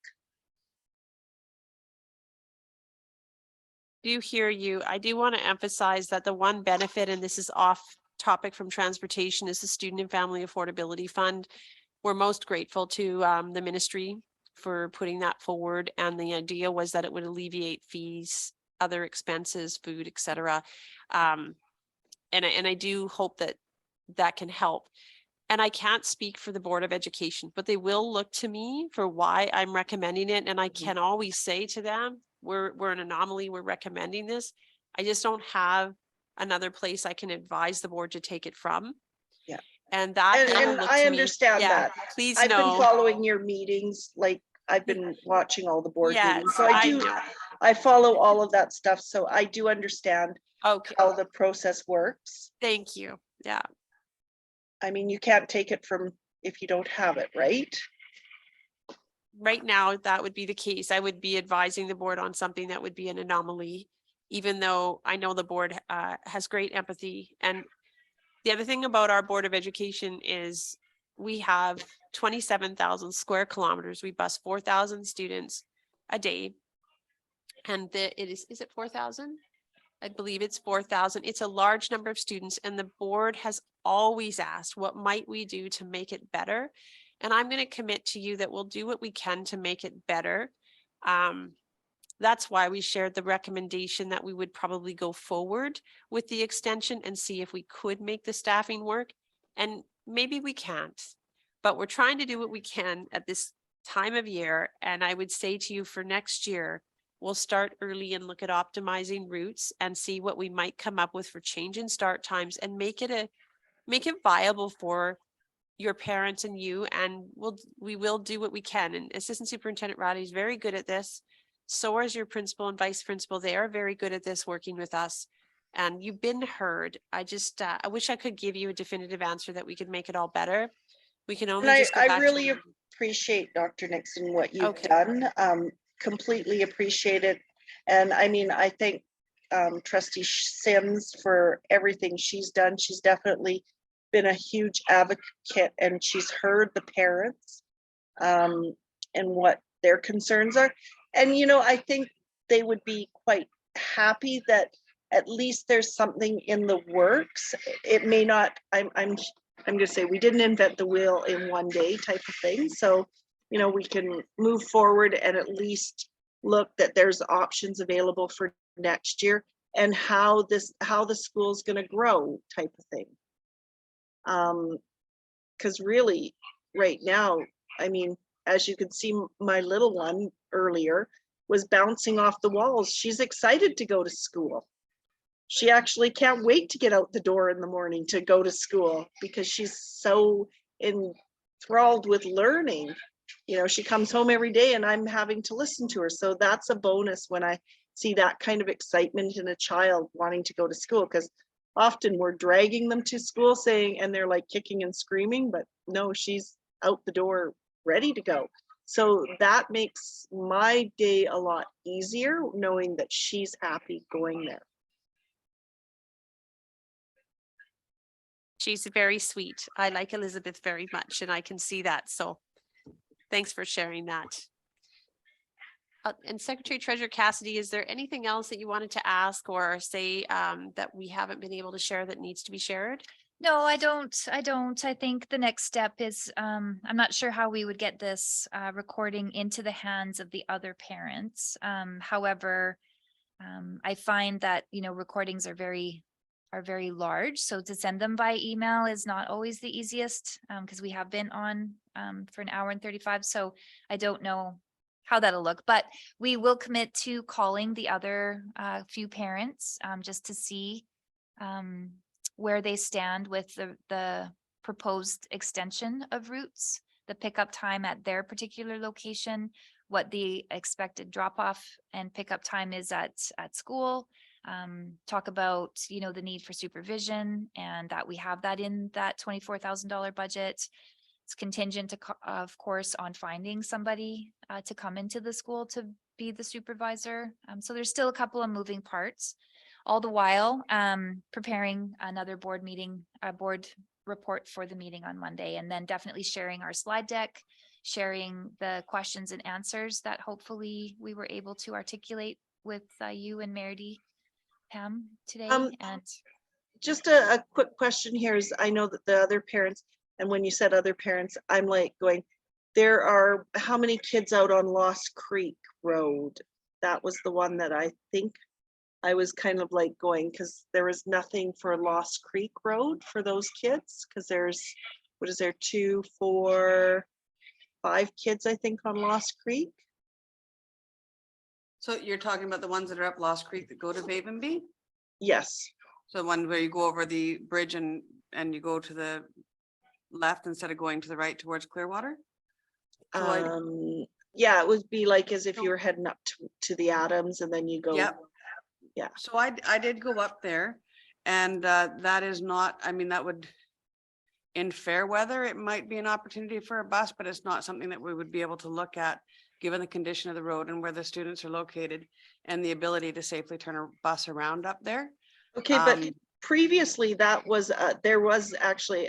Do hear you. I do want to emphasize that the one benefit, and this is off topic from transportation, is the Student and Family Affordability Fund. We're most grateful to the ministry for putting that forward. And the idea was that it would alleviate fees, other expenses, food, etc. And I do hope that that can help. And I can't speak for the Board of Education, but they will look to me for why I'm recommending it. And I can always say to them, we're an anomaly, we're recommending this. I just don't have another place I can advise the board to take it from. Yeah. And that they will and look I to understand me. Yeah, that. please I've been know. following your meetings, like I've been watching all the board Yes, meetings. So know. I follow all of that stuff. So I do understand Okay, how the process works. thank you. Yeah. I mean, you can't take it from if you don't have it, right? Right now, that would be the case. I would be advising the board on something that would be an anomaly, even though I know the board has great empathy. And the other thing about our Board of Education is we have 27,000 square kilometers. We bus 4,000 students a day. And is it 4,000? I believe it's 4,000. It's a large number of students, and the board has always asked, what might we do to make it better? And I'm going to commit to you that we'll do what we can to make it better. That's why we shared the recommendation that we would probably go forward with the extension and see if we could make the staffing work. And maybe we can't, but we're trying to do what we can at this time of year. And I would say to you, for next year, we'll start early and look at optimizing routes and see what we might come up with for change in start times and make it viable for your parents and you. And we will do what we can. And Assistant Superintendent Roddy is very good at this. So is your principal and vice principal. They are very good at this, working with us. And you've been heard. I just, I wish I could give you a definitive answer that we could make it all better. We can only And just go I back to really the- appreciate Dr. Nixon, what you've Okay. done. Completely appreciate it. And I mean, I thank Trustee Sims for everything she's done. She's definitely been a huge advocate, and she's heard the parents and what their concerns are. And, you know, I think they would be quite happy that at least there's something in the works. It may not, I'm gonna say, we didn't invent the wheel in one day type of thing. So, you know, we can move forward and at least look that there's options available for next year and how the school's gonna grow type of thing. Because really, right now, I mean, as you can see, my little one earlier was bouncing off the walls. She's excited to go to school. she actually can't wait to get out the door in the morning to go to school because she's so enthralled with learning. You know, she comes home every day and I'm having to listen to her. So that's a bonus when I see that kind of excitement in a child wanting to go to school, because often we're dragging them to school saying, and they're like kicking and screaming, but no, she's out the door ready to go. So that makes my day a lot easier knowing that she's happy going there. She's very sweet. I like Elizabeth very much, and I can see that. So thanks for sharing that. And Secretary Treasurer Cassidy, is there anything else that you wanted to ask or say that we haven't been able to share that needs to be shared? No, I don't. I think the next step is, I'm not sure how we would get this recording into the hands of the other parents. However, I find that, recordings are very large. So to send them by email is not always the easiest, because we have been on for an hour and 35. So I don't know how that'll look, but we will commit to calling the other few parents just to see where they stand with the proposed extension of routes, the pickup time at their particular location, what the expected drop off and pickup time is at school. Talk about, the need for supervision and that we have that in that $24,000 budget. It's contingent, of course, on finding somebody to come into the school to be the supervisor. So there's still a couple of moving parts. All the while, preparing another board report for the meeting on Monday, and then definitely sharing our slide deck, sharing the questions and answers that hopefully we were able to articulate with you and Meredith, Pam, today. And just a quick question here is, I know that the other parents, and when you said other parents, I'm like going, there are how many kids out on Lost Creek Road? That was the one that I think I was kind of like going, because there was nothing for Lost Creek Road for those kids, because there's, what is there, 2, 4, 5 kids, I think, on Lost Creek. So you're talking about the ones that are up Lost Creek that go to Vavenby? Yes. So the one where you go over the bridge and you go to the left instead of going to the right towards Clearwater? So yeah, it would be like as if you were heading up to the Adams and then you go. Yep. Yeah. So I did go up there, and that is not, I mean, that would, in fair weather, it might be an opportunity for a bus, but it's not something that we would be able to look at given the condition of the road and where the students are located and the ability to safely turn a bus around up there. Okay, but previously that was, there was actually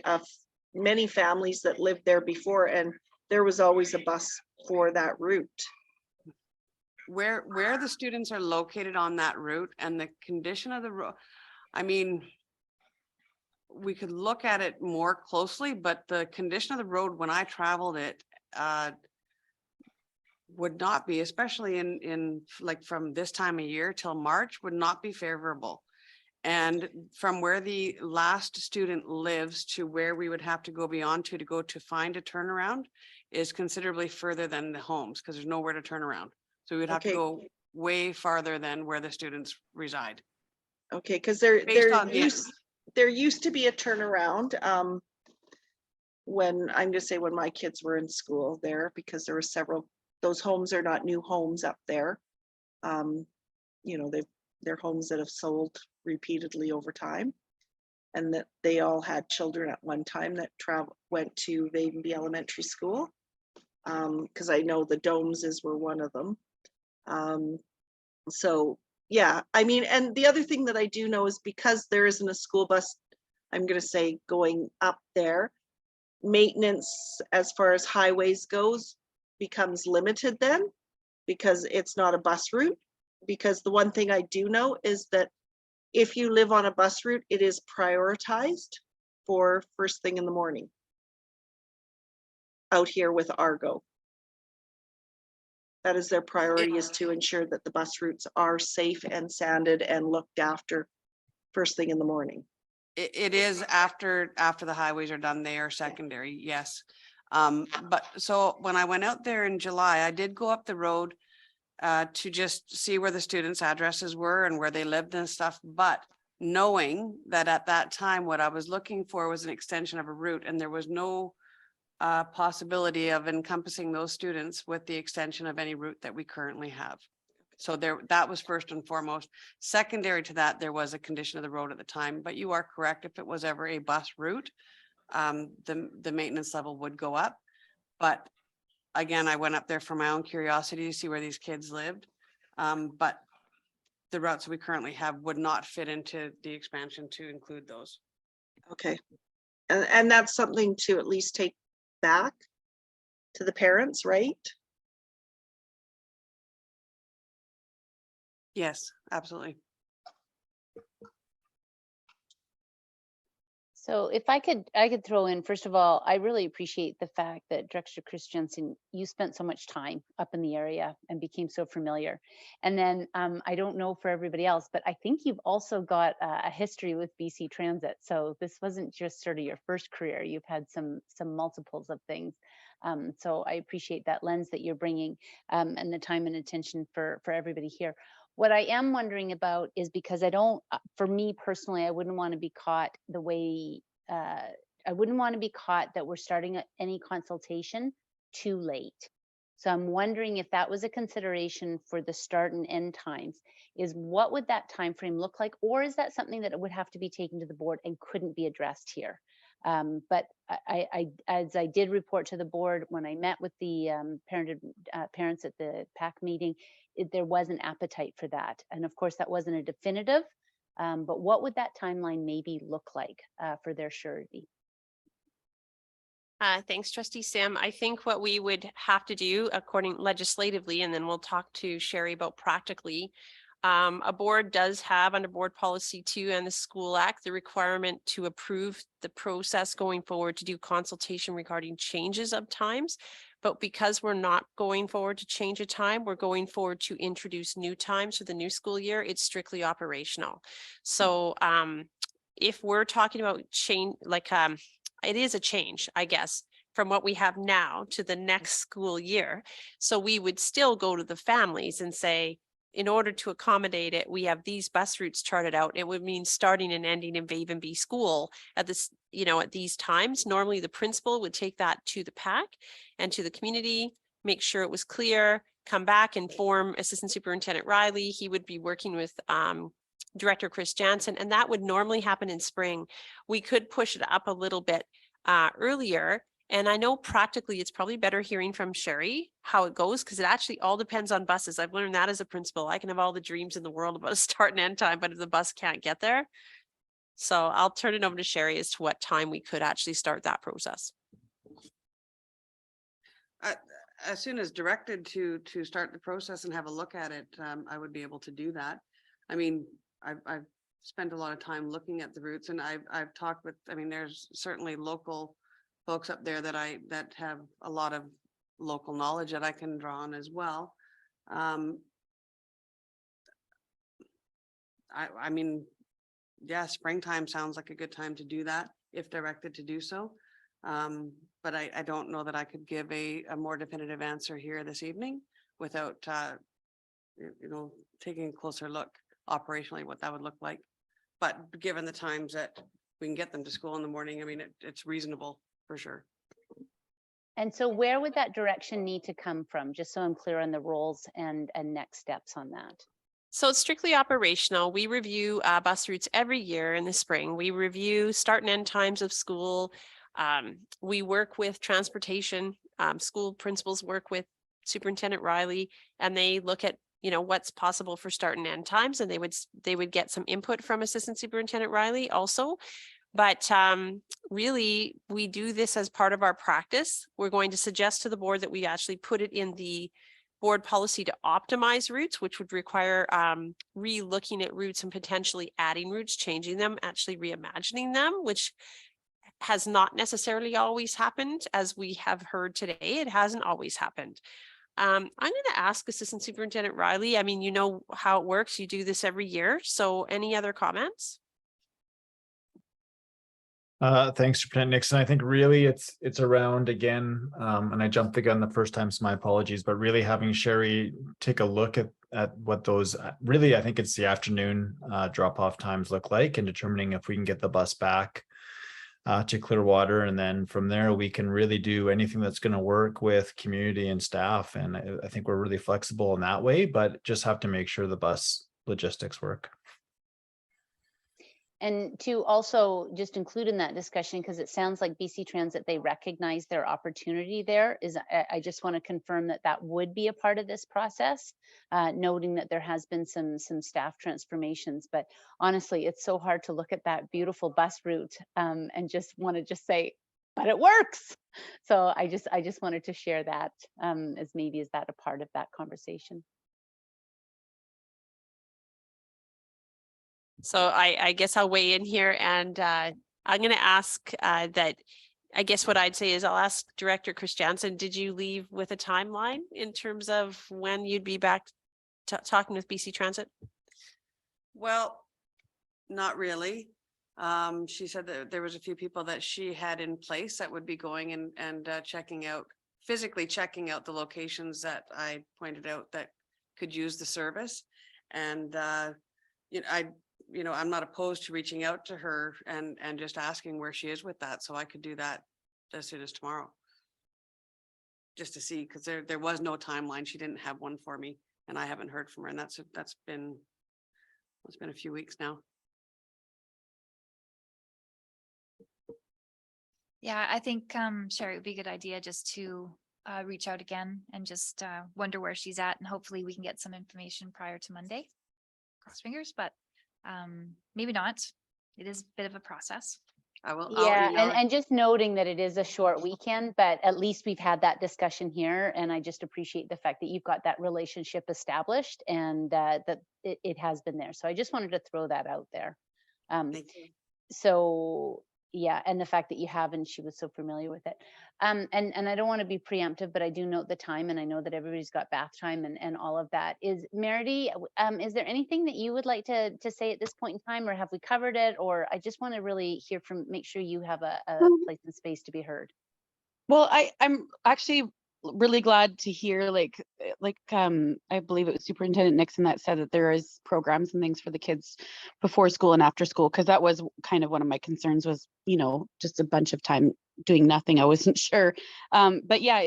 many families that lived there before, and there was always a bus for that route. Where the students are located on that route and the condition of the road, I mean, we could look at it more closely, but the condition of the road when I traveled it would not be, especially in like from this time of year till March, would not be favorable. And from where the last student lives to where we would have to go beyond to go to find a turnaround is considerably further than the homes, because there's nowhere to turn around. So we would have to go way farther than where the students reside. Okay, because there used to be a turnaround when, I'm just saying, when my kids were in school there, because there were several, those homes are not new homes up there. You know, they're homes that have sold repeatedly over time, and that they all had children at one time that went to Vavenby Elementary School. Because I know the Domeses were one of them. So yeah, I mean, and the other thing that I do know is because there isn't a school bus, I'm going to say, going up there, maintenance as far as highways goes becomes limited then, because it's not a bus route. Because the one thing I do know is that if you live on a bus route, it is prioritized for first thing in the morning out here with Argo. That is their priority, is to ensure that the bus routes are safe and sanded and looked after first thing in the morning. It is after the highways are done, they are secondary, yes. But so when I went out there in July, I did go up the road to just see where the students' addresses were and where they lived and stuff. But knowing that at that time, what I was looking for was an extension of a route, and there was no possibility of encompassing those students with the extension of any route that we currently have. So there, that was first and foremost. Secondary to that, there was a condition of the road at the time, but you are correct. If it was ever a bus route, the maintenance level would go up. But again, I went up there for my own curiosity to see where these kids lived. But the routes we currently have would not fit into the expansion to include those. Okay. And that's something to at least take back to the parents, right? Yes, absolutely. So if I could throw in, first of all, I really appreciate the fact that Director Chris Jensen, you spent so much time up in the area and became so familiar. And then I don't know for everybody else, but I think you've also got a history with BC Transit. So this wasn't just sort of your first career. You've had some multiples of things. So I appreciate that lens that you're bringing and the time and attention for everybody here. What I am wondering about is, because I don't, for me personally, I wouldn't want to be caught the way, I wouldn't want to be caught that we're starting any consultation too late. So I'm wondering if that was a consideration for the start and end times, is what would that time frame look like? Or is that something that would have to be taken to the board and couldn't be addressed here? But as I did report to the board when I met with the parents at the PAC meeting, there was an appetite for that. And of course, that wasn't a definitive, but what would that timeline maybe look like for their surety? Thanks, Trustee Sim. I think what we would have to do according legislatively, and then we'll talk to Sherry about practically, a board does have under Board Policy 2 and the School Act, the requirement to approve the process going forward to do consultation regarding changes of times. But because we're not going forward to change a time, we're going forward to introduce new times for the new school year. It's strictly operational. So if we're talking about change, like it is a change, I guess, from what we have now to the next school year. So we would still go to the families and say, in order to accommodate it, we have these bus routes charted out. It would mean starting and ending in Vavenby school at this, at these times. Normally the principal would take that to the PAC and to the community, make sure it was clear, come back, inform Assistant Superintendent Riley. He would be working with Director Chris Jansen, and that would normally happen in spring. We could push it up a little bit earlier. And I know practically it's probably better hearing from Sherry how it goes, because it actually all depends on buses. I've learned that as a principal. I can have all the dreams in the world about a start and end time, but if the bus can't get there. So I'll turn it over to Sherry as to what time we could actually start that process. As soon as directed to start the process and have a look at it, I would be able to do that. I mean, I've spent a lot of time looking at the routes, and I've talked with, I mean, there's certainly local folks up there that have a lot of local knowledge that I can draw on as well. I mean, yeah, springtime sounds like a good time to do that if directed to do so. But I don't know that I could give a more definitive answer here this evening without, taking a closer look operationally what that would look like. But given the times that we can get them to school in the morning, I mean, it's reasonable for sure. And so where would that direction need to come from? Just so I'm clear on the roles and next steps on that. So it's strictly operational. We review bus routes every year in the spring. We review start and end times of school. We work with transportation. School principals work with Superintendent Riley, and they look at what's possible for start and end times, and they would get some input from Assistant Superintendent Riley also. But really, we do this as part of our practice. We're going to suggest to the board that we actually put it in the board policy to optimize routes, which would require re-looking at routes and potentially adding routes, changing them, actually reimagining them, which has not necessarily always happened. As we have heard today, it hasn't always happened. I'm going to ask Assistant Superintendent Riley. I mean, you know how it works. You do this every year. So any other comments? Thanks, Superintendent Nixon. I think really it's around again, and I jumped the gun the first time, so my apologies, but really having Sherry take a look at what those really, I think it's the afternoon drop-off times look like, and determining if we can get the bus back to Clearwater, and then from there we can really do anything that's going to work with community and staff. And I think we're really flexible in that way, but just have to make sure the bus logistics work. And to also just include in that discussion, because it sounds like BC Transit, they recognize their opportunity there, is I just want to confirm that that would be a part of this process, noting that there has been some staff transformations. But honestly, it's so hard to look at that beautiful bus route and just want to just say, but it works. So I just wanted to share that as maybe is that a part of that conversation. So I guess I'll weigh in here, and I'm going to ask that, I guess what I'd say is I'll ask Director Christiansen, did you leave with a timeline in terms of when you'd be back talking with BC Transit? Well, not really. She said that there was a few people that she had in place that would be going and physically checking out the locations that I pointed out that could use the service. And I'm not opposed to reaching out to her and just asking where she is with that. So I could do that as soon as tomorrow. Just to see, because there was no timeline. She didn't have one for me, and I haven't heard from her. And it's been a few weeks now. Yeah, I think Sherry, it would be a good idea just to reach out again and just wonder where she's at, and hopefully we can get some information prior to Monday. Cross fingers, but maybe not. It is a bit of a process. Yeah, and just noting that it is a short weekend, but at least we've had that discussion here, and I just appreciate the fact that you've got that relationship established and that it has been there. So I just wanted to throw that out there. Thank you. So yeah, and the fact that you have, and she was so familiar with it. And I don't want to be preemptive, but I do note the time, and I know that everybody's got bath time and all of that. Is Meredy, is there anything that you would like to say at this point in time, or have we covered it? Or I just want to really hear make sure you have a place and space to be heard. Well, I'm actually really glad to hear I believe it was Superintendent Nixon that said that there is programs and things for the kids before school and after school, because that was kind of one of my concerns was, just a bunch of time doing nothing. I wasn't sure. But yeah,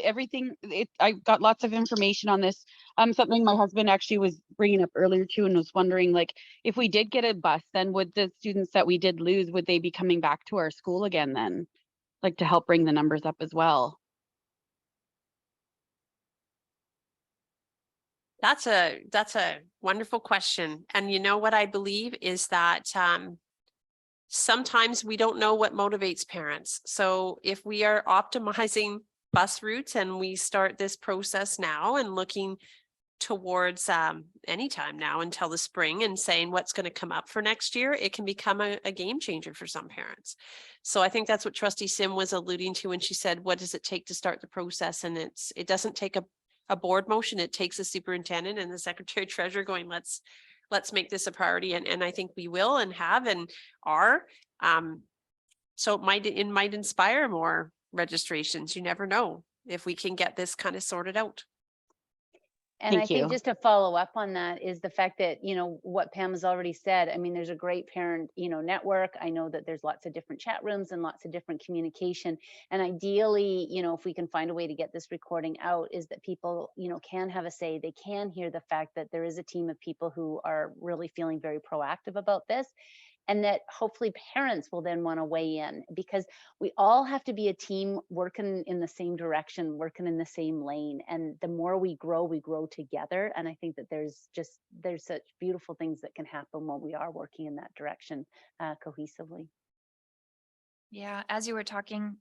I got lots of information on this. Something my husband actually was bringing up earlier too, and was wondering, like, if we did get a bus, then would the students that we did lose, would they be coming back to our school again then? Like, to help bring the numbers up as well. That's a wonderful question. And you know what I believe is that sometimes we don't know what motivates parents. So if we are optimizing bus routes and we start this process now and looking towards anytime now until the spring and saying what's going to come up for next year, it can become a game changer for some parents. So I think that's what Trustee Sim was alluding to when she said, what does it take to start the process? And it doesn't take a board motion. It takes a superintendent and the secretary treasurer going, let's make this a priority. And I think we will and have and are. So it might inspire more registrations. You never know if we can get this kind of sorted out. And Thank I think you. just to follow up on that is the fact that, what Pam has already said. I mean, there's a great parent, network. I know that there's lots of different chat rooms and lots of different communication. And ideally, if we can find a way to get this recording out, is that people, can have a say. They can hear the fact that there is a team of people who are really feeling very proactive about this. And that hopefully parents will then want to weigh in, because we all have to be a team working in the same direction, working in the same lane. And the more we grow together. And I think that there's such beautiful things that can happen when we are working in that direction cohesively. Yeah, as you were talking,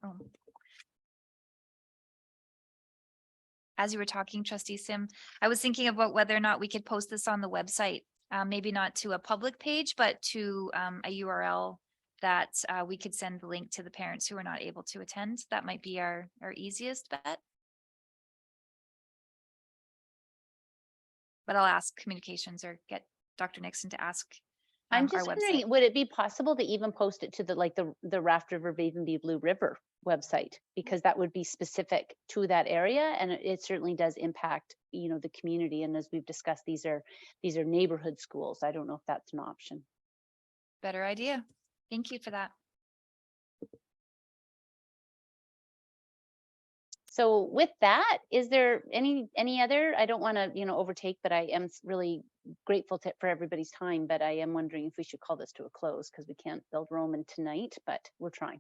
Trustee Sim, I was thinking about whether or not we could post this on the website. Maybe not to a public page, but to a URL that we could send the link to the parents who are not able to attend. That might be our easiest bet. But I'll ask communications or get Dr. Nixon to ask I'm our just website. wondering, would it be possible to even post it to the Raft River Vavenby Blue River website? Because that would be specific to that area, and it certainly does impact, the community. And as we've discussed, these are neighborhood schools. I don't know if that's an option. Better idea. Thank you for that. So with that, is there any other, I don't want to, overtake, but I am really grateful for everybody's time, but I am wondering if we should call this to a close because we can't build Roman tonight, but we're trying.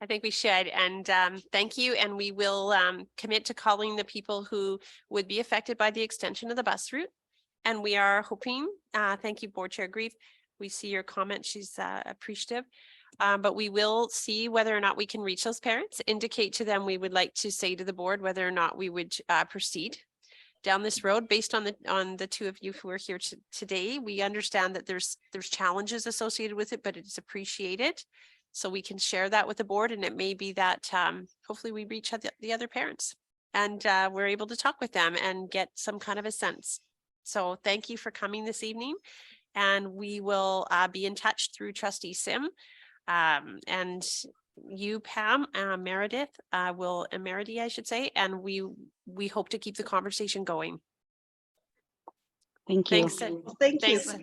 I think we should. And thank you. And we will commit to calling the people who would be affected by the extension of the bus route. And we are hoping, thank you, Board Chair Grieve. We see your comment. She's appreciative. But we will see whether or not we can reach those parents, indicate to them we would like to say to the board whether or not we would proceed down this road based on the two of you who are here today. We understand that there's challenges associated with it, but it's appreciated. So we can share that with the board, and it may be that hopefully we reach out the other parents and we're able to talk with them and get some kind of a sense. So thank you for coming this evening, and we will be in touch through Trustee Sim. And you, Pam, Meredith, Meredith, I should say, and we hope to keep the conversation going. Thank you. Thanks. Thank you. Thanks.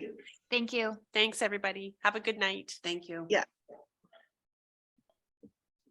Thank you. Thanks, everybody. Have a good night. Thank you. Yeah.